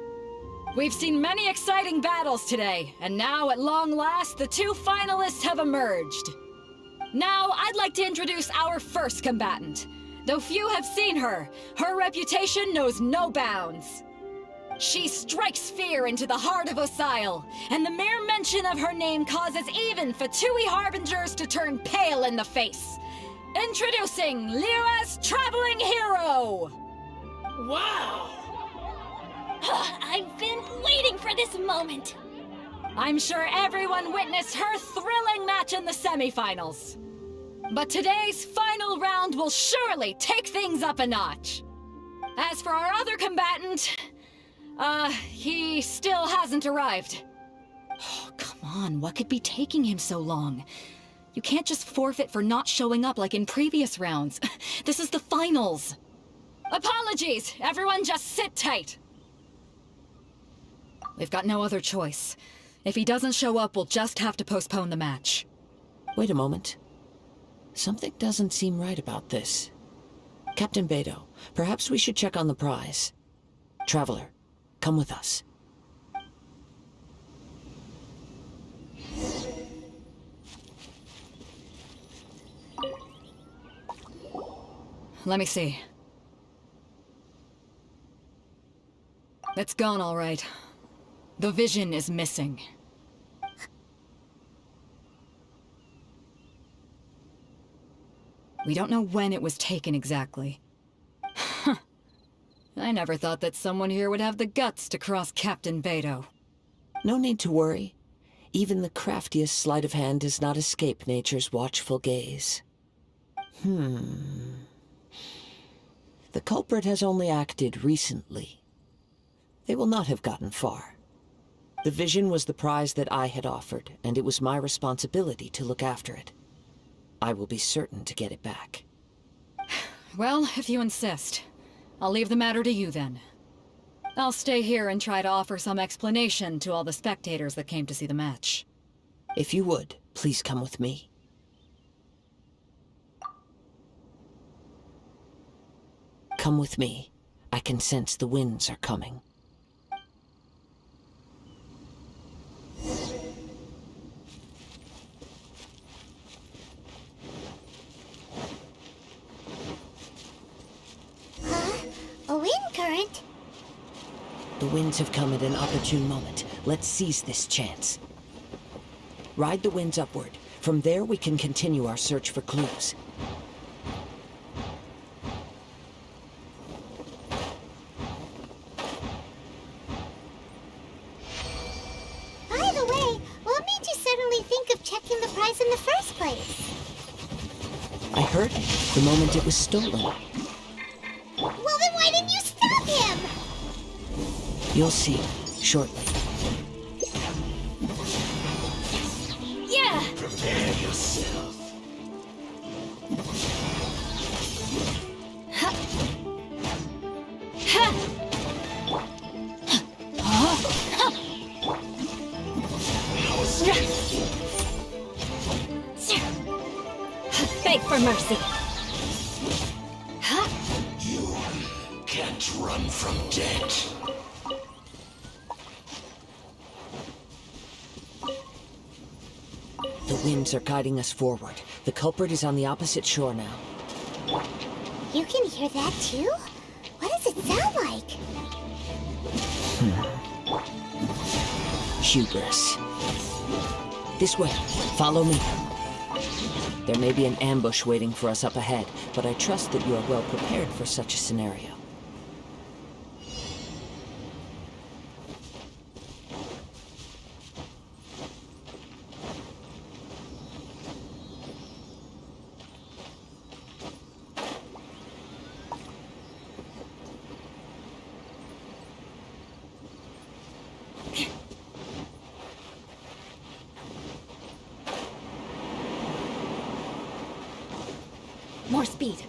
We've seen many exciting battles today, and now, at long last, the 2 finalists have emerged. Now, I'd like to introduce our first combatant. Though few have seen her, her reputation knows no bounds. She strikes fear into the heart of Osile, and the mere mention of her name causes even Fatui Harbingers to turn pale in the face. Introducing Liyue's traveling hero! Wow! I've been waiting for this moment! I'm sure everyone witnessed her thrilling match in the semifinals. But today's final round will surely take things up a notch. As for our other combatant, he still hasn't arrived. Oh, come on, what could be taking him so long? You can't just forfeit for not showing up like in previous rounds. This is the finals. Apologies, everyone just sit tight. We've got no other choice. If he doesn't show up, we'll just have to postpone the match. Wait a moment. Something doesn't seem right about this. Captain Beidou, perhaps we should check on the prize. Traveler, come with us. Let me see. It's gone, all right. The vision is missing. We don't know when it was taken exactly. I never thought that someone here would have the guts to cross Captain Beidou. No need to worry. Even the craftiest sleight of hand does not escape nature's watchful gaze. The culprit has only acted recently. They will not have gotten far. The vision was the prize that I had offered, and it was my responsibility to look after it. I will be certain to get it back. Well, if you insist. I'll leave the matter to you then. I'll stay here and try to offer some explanation to all the spectators that came to see the match. If you would, please come with me. Come with me. I can sense the winds are coming. A wind current? The winds have come at an opportune moment. Let's seize this chance. Ride the winds upward. From there, we can continue our search for clues. By the way, what made you suddenly think of checking the prize in the first place? I heard it the moment it was stolen. Well, then why didn't you stop him? You'll see shortly. Yeah! Prepare yourself. Beg for mercy. You can't run from death. The winds are guiding us forward. The culprit is on the opposite shore now. You can hear that too? What does it sound like? Hubris. This way. Follow me. There may be an ambush waiting for us up ahead, but I trust that you are well prepared for such a scenario. More speed.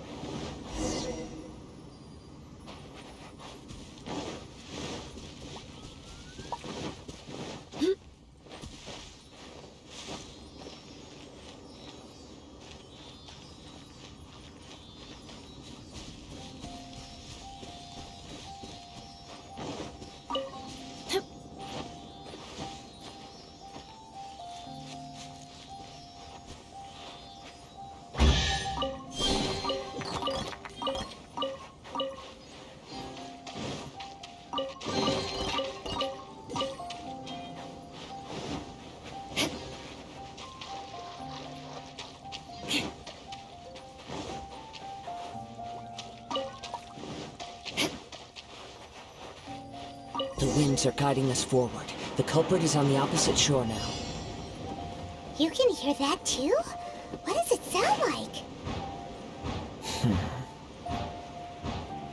The winds are guiding us forward. The culprit is on the opposite shore now. You can hear that too? What does it sound like?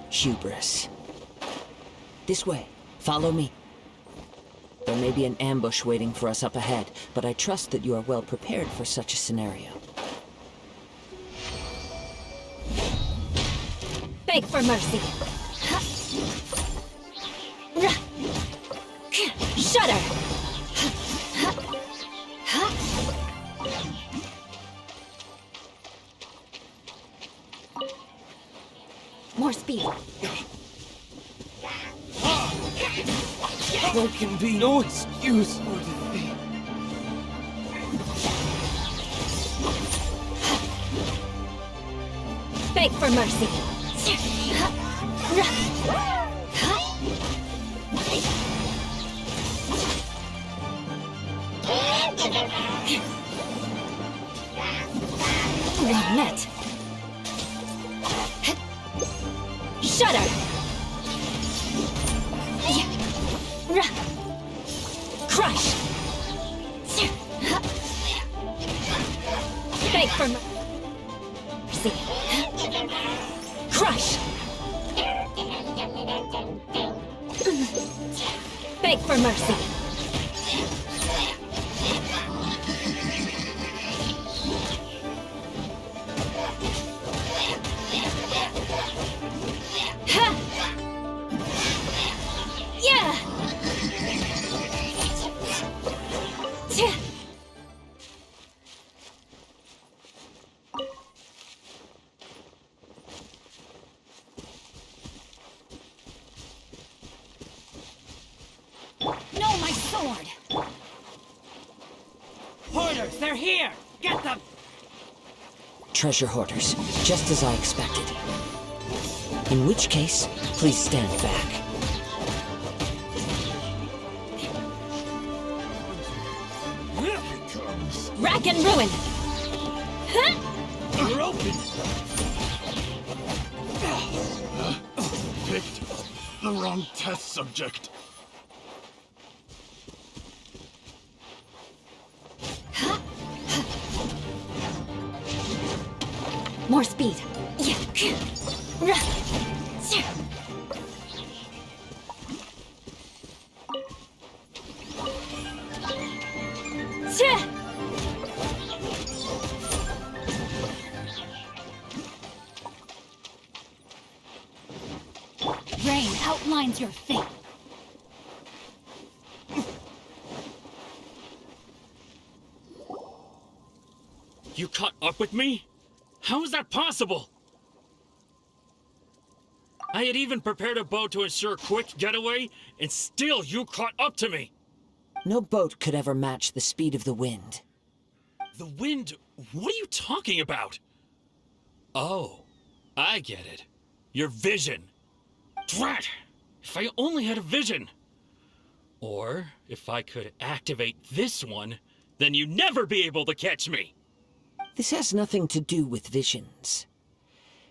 Hubris. This way. Follow me. There may be an ambush waiting for us up ahead, but I trust that you are well prepared for such a scenario. Beg for mercy. Shudder. More speed. There can be no excuse for defeat. Beg for mercy. Well met. Shudder. Crush. Beg for mercy. Crush! Beg for mercy. Ha! Yeah! Tch! No, my sword! Hoarders, they're here! Get them! Treasure hoarders, just as I expected. In which case, please stand back. Rack and ruin! Huh? You're open! Picked the wrong test subject. More speed. Rain outlines your fate. You caught up with me? How is that possible? I had even prepared a boat to ensure a quick getaway, and still you caught up to me! No boat could ever match the speed of the wind. The wind? What are you talking about? Oh, I get it. Your vision. Drat! If I only had a vision! Or, if I could activate this one, then you'd never be able to catch me! This has nothing to do with visions.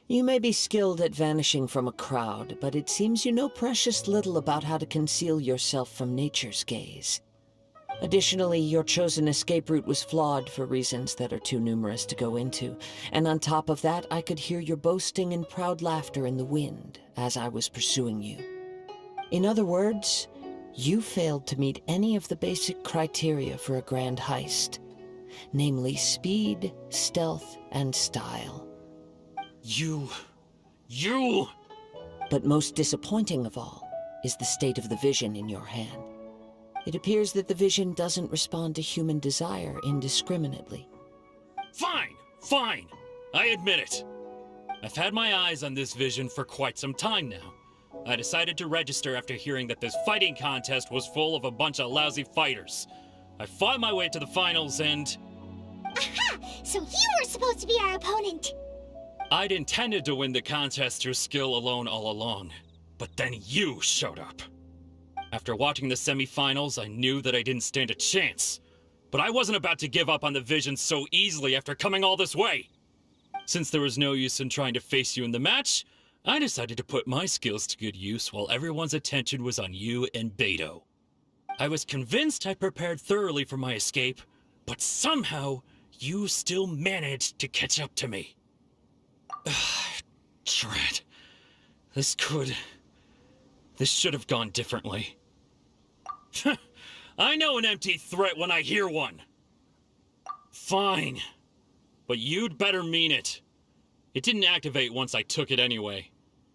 You may be skilled at vanishing from a crowd, but it seems you know precious little about how to conceal yourself from nature's gaze. Additionally, your chosen escape route was flawed for reasons that are too numerous to go into, and on top of that, I could hear your boasting and proud laughter in the wind as I was pursuing you. In other words, you failed to meet any of the basic criteria for a grand heist, namely speed, stealth, and style. You... But most disappointing of all is the state of the vision in your hand. It appears that the vision doesn't respond to human desire indiscriminately. Fine. I admit it. I've had my eyes on this vision for quite some time now. I decided to register after hearing that this fighting contest was full of a bunch of lousy fighters. I fought my way to the finals and... Aha! So you were supposed to be our opponent! I'd intended to win the contest through skill alone all along, but then you showed up. After watching the semi-finals, I knew that I didn't stand a chance. But I wasn't about to give up on the vision so easily after coming all this way. Since there was no use in trying to face you in the match, I decided to put my skills to good use while everyone's attention was on you and Beto. I was convinced I prepared thoroughly for my escape, but somehow you still managed to catch up to me. Drat. This should have gone differently. I know an empty threat when I hear one. Fine. But you'd better mean it. It didn't activate once I took it anyway.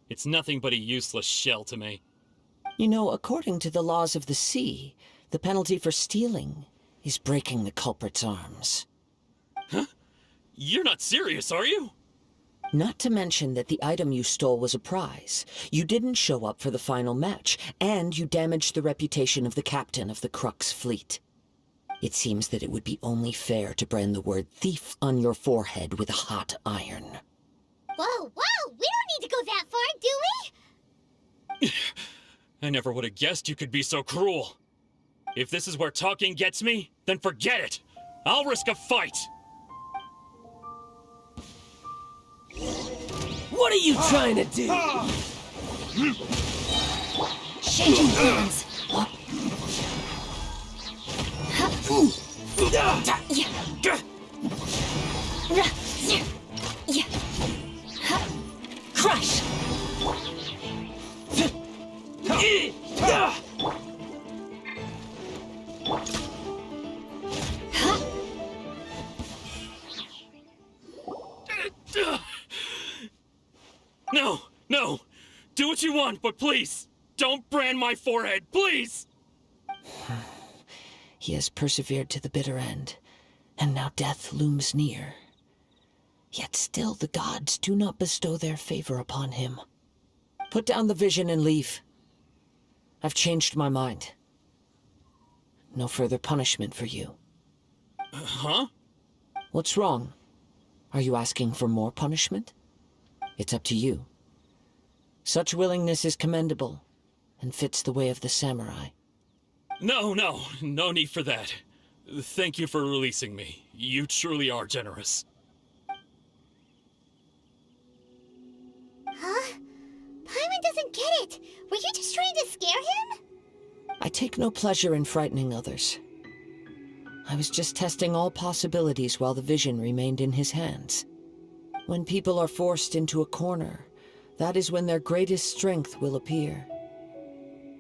It's nothing but a useless shell to me. You know, according to the laws of the sea, the penalty for stealing is breaking the culprit's arms. Huh? You're not serious, are you? Not to mention that the item you stole was a prize. You didn't show up for the final match, and you damaged the reputation of the captain of the Crux fleet. It seems that it would be only fair to brand the word thief on your forehead with a hot iron. Whoa! We don't need to go that far, do we? I never would have guessed you could be so cruel. If this is where talking gets me, then forget it. I'll risk a fight. What are you trying to do? Changing plans. on, but please, don't brand my forehead, please! He has persevered to the bitter end, and now death looms near. Yet still the gods do not bestow their favor upon him. Put down the vision and leave. I've changed my mind. No further punishment for you. Huh? What's wrong? Are you asking for more punishment? It's up to you. Such willingness is commendable, and fits the way of the samurai. No need for that. Thank you for releasing me. You truly are generous. Huh? Paimon doesn't get it. Were you just trying to scare him? I take no pleasure in frightening others. I was just testing all possibilities while the vision remained in his hands. When people are forced into a corner, that is when their greatest strength will appear.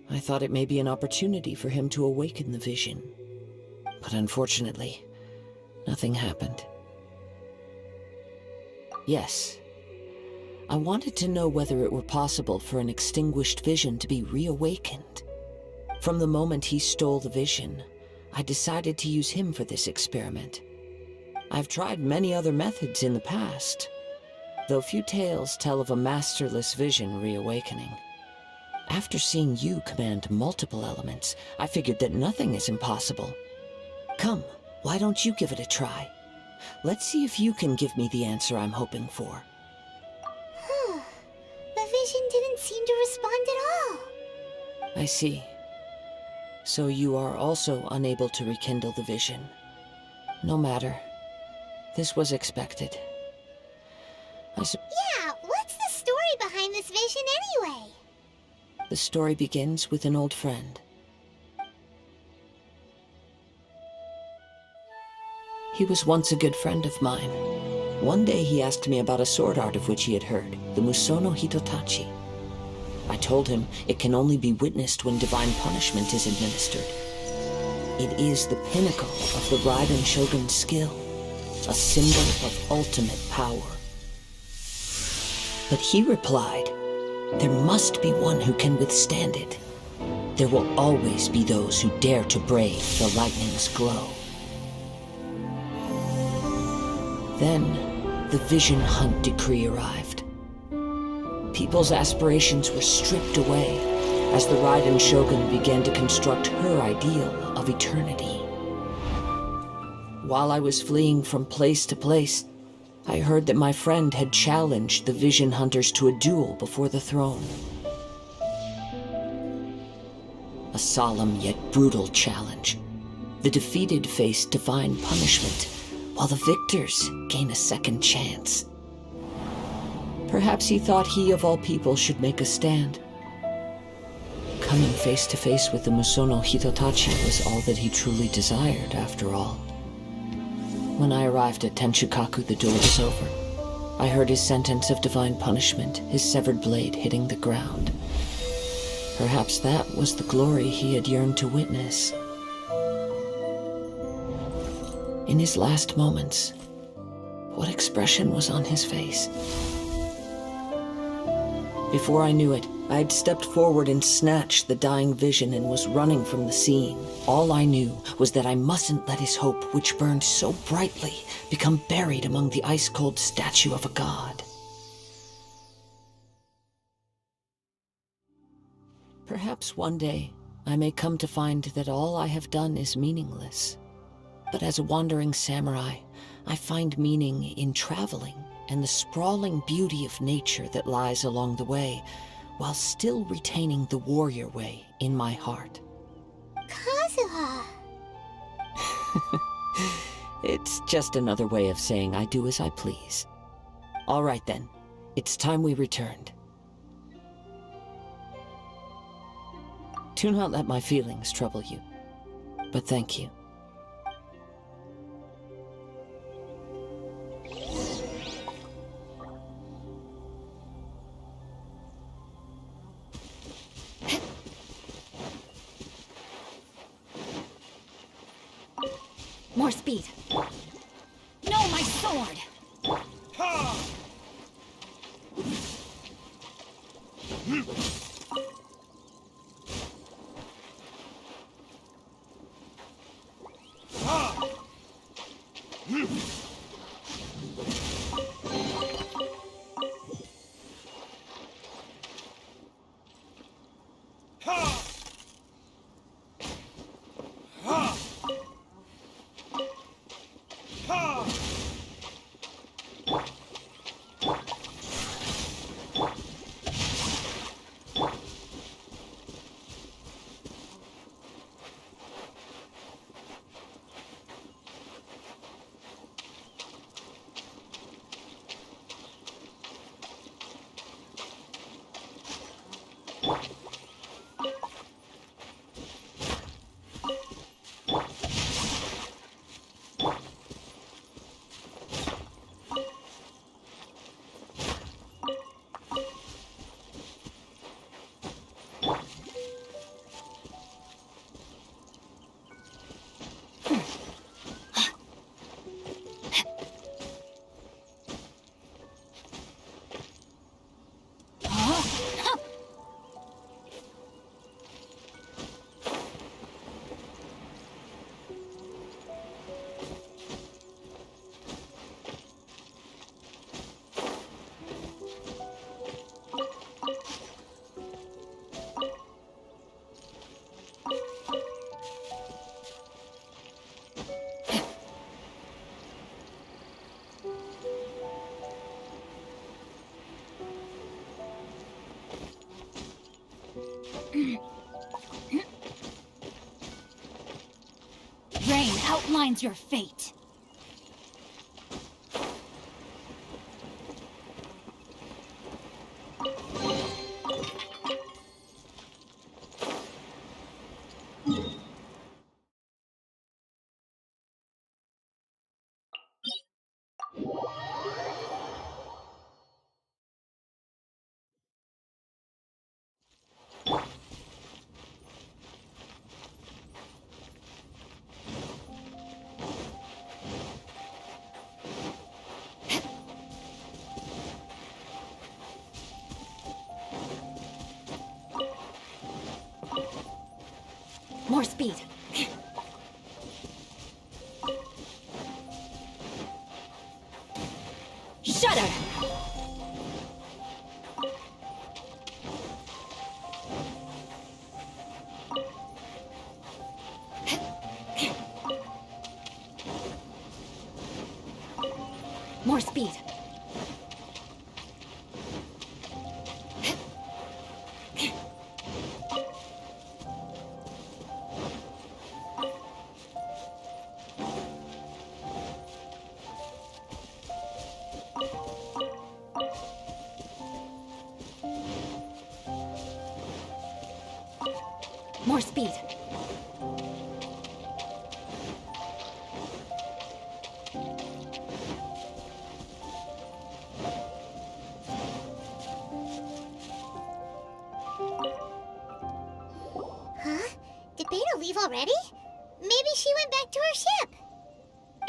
I thought it may be an opportunity for him to awaken the vision. But unfortunately, nothing happened. Yes, I wanted to know whether it were possible for an extinguished vision to be reawakened. From the moment he stole the vision, I decided to use him for this experiment. I've tried many other methods in the past, though few tales tell of a masterless vision reawakening. After seeing you command multiple elements, I figured that nothing is impossible. Come, why don't you give it a try? Let's see if you can give me the answer I'm hoping for. The vision didn't seem to respond at all. I see. So you are also unable to rekindle the vision. No matter. This was expected. Yeah, what's the story behind this vision anyway? The story begins with an old friend. He was once a good friend of mine. One day he asked me about a sword art of which he had heard, the Musono Hitotachi. I told him it can only be witnessed when divine punishment is administered. It is the pinnacle of the Raiden Shogun's skill, a symbol of ultimate power. But he replied, there must be one who can withstand it. There will always be those who dare to brave the lightning's glow. Then, the Vision Hunt decree arrived. People's aspirations were stripped away as the Raiden Shogun began to construct her ideal of eternity. While I was fleeing from place to place, I heard that my friend had challenged the Vision Hunters to a duel before the throne. A solemn yet brutal challenge. The defeated face divine punishment, while the victors gain a second chance. Perhaps he thought he of all people should make a stand. Coming face to face with the Musono Hitotachi was all that he truly desired, after all. When I arrived at Tenshukaku, the duel was over. I heard his sentence of divine punishment, his severed blade hitting the ground. Perhaps that was the glory he had yearned to witness. In his last moments, what expression was on his face? Before I knew it, I'd stepped forward and snatched the dying vision and was running from the scene. All I knew was that I mustn't let his hope, which burned so brightly, become buried among the ice-cold statue of a god. Perhaps one day, I may come to find that all I have done is meaningless. But as a wandering samurai, I find meaning in traveling and the sprawling beauty of nature that lies along the way, while still retaining the warrior way in my heart. Kazuha! It's just another way of saying I do as I please. All right then, it's time we returned. Do not let my feelings trouble you, but thank you. More speed. No, my sword! Rain outlines your fate. More speed. Shudder! More speed. More speed. Huh? Did Beta leave already? Maybe she went back to her ship.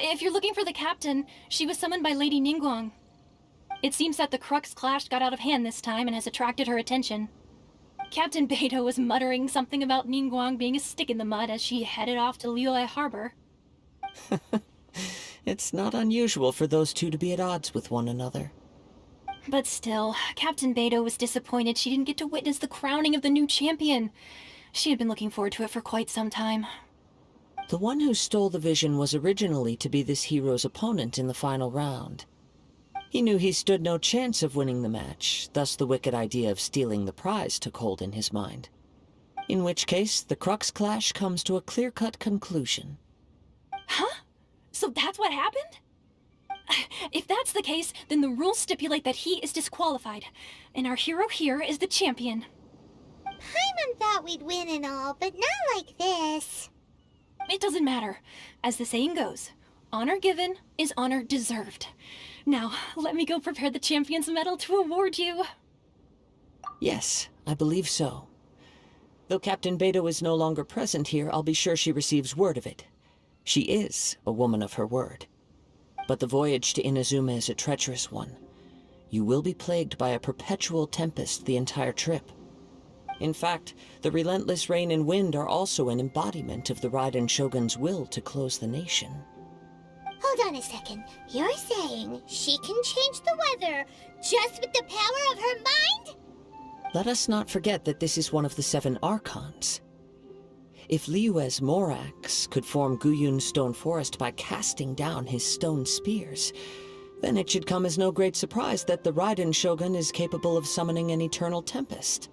If you're looking for the captain, she was summoned by Lady Ningguang. It seems that the Crux clash got out of hand this time and has attracted her attention. Captain Beidou was muttering something about Ningguang being a stick in the mud as she headed off to Liyue Harbor. It's not unusual for those two to be at odds with one another. But still, Captain Beidou was disappointed she didn't get to witness the crowning of the new champion. She had been looking forward to it for quite some time. The one who stole the vision was originally to be this hero's opponent in the final round. He knew he stood no chance of winning the match, thus the wicked idea of stealing the prize took hold in his mind. In which case, the Crux clash comes to a clear-cut conclusion. Huh? So that's what happened? If that's the case, then the rules stipulate that he is disqualified, and our hero here is the champion. Paimon thought we'd win and all, but not like this. It doesn't matter. As the saying goes, honor given is honor deserved. Now, let me go prepare the champion's medal to award you. Yes, I believe so. Though Captain Beidou is no longer present here, I'll be sure she receives word of it. She is a woman of her word. But the voyage to Inazuma is a treacherous one. You will be plagued by a perpetual tempest the entire trip. In fact, the relentless rain and wind are also an embodiment of the Raiden Shogun's will to close the nation. Hold on a second. You're saying she can change the weather just with the power of her mind? Let us not forget that this is one of the 7 Archons. If Liyue's Morax could form Guyun's stone forest by casting down his stone spears, then it should come as no great surprise that the Raiden Shogun is capable of summoning an eternal tempest.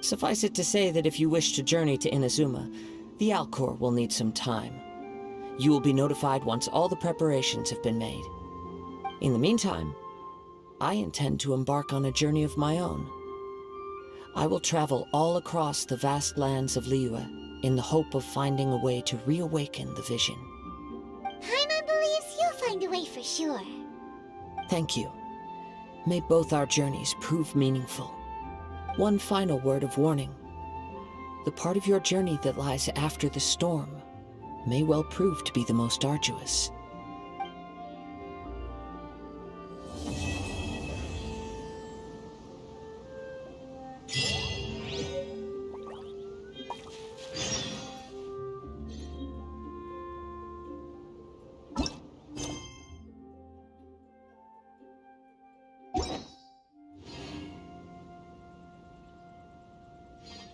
Suffice it to say that if you wish to journey to Inazuma, the Alcor will need some time. You will be notified once all the preparations have been made. In the meantime, I intend to embark on a journey of my own. I will travel all across the vast lands of Liyue in the hope of finding a way to reawaken the vision. Paimon believes you'll find a way for sure. Thank you. May both our journeys prove meaningful. One final word of warning. The part of your journey that lies after the storm may well prove to be the most arduous.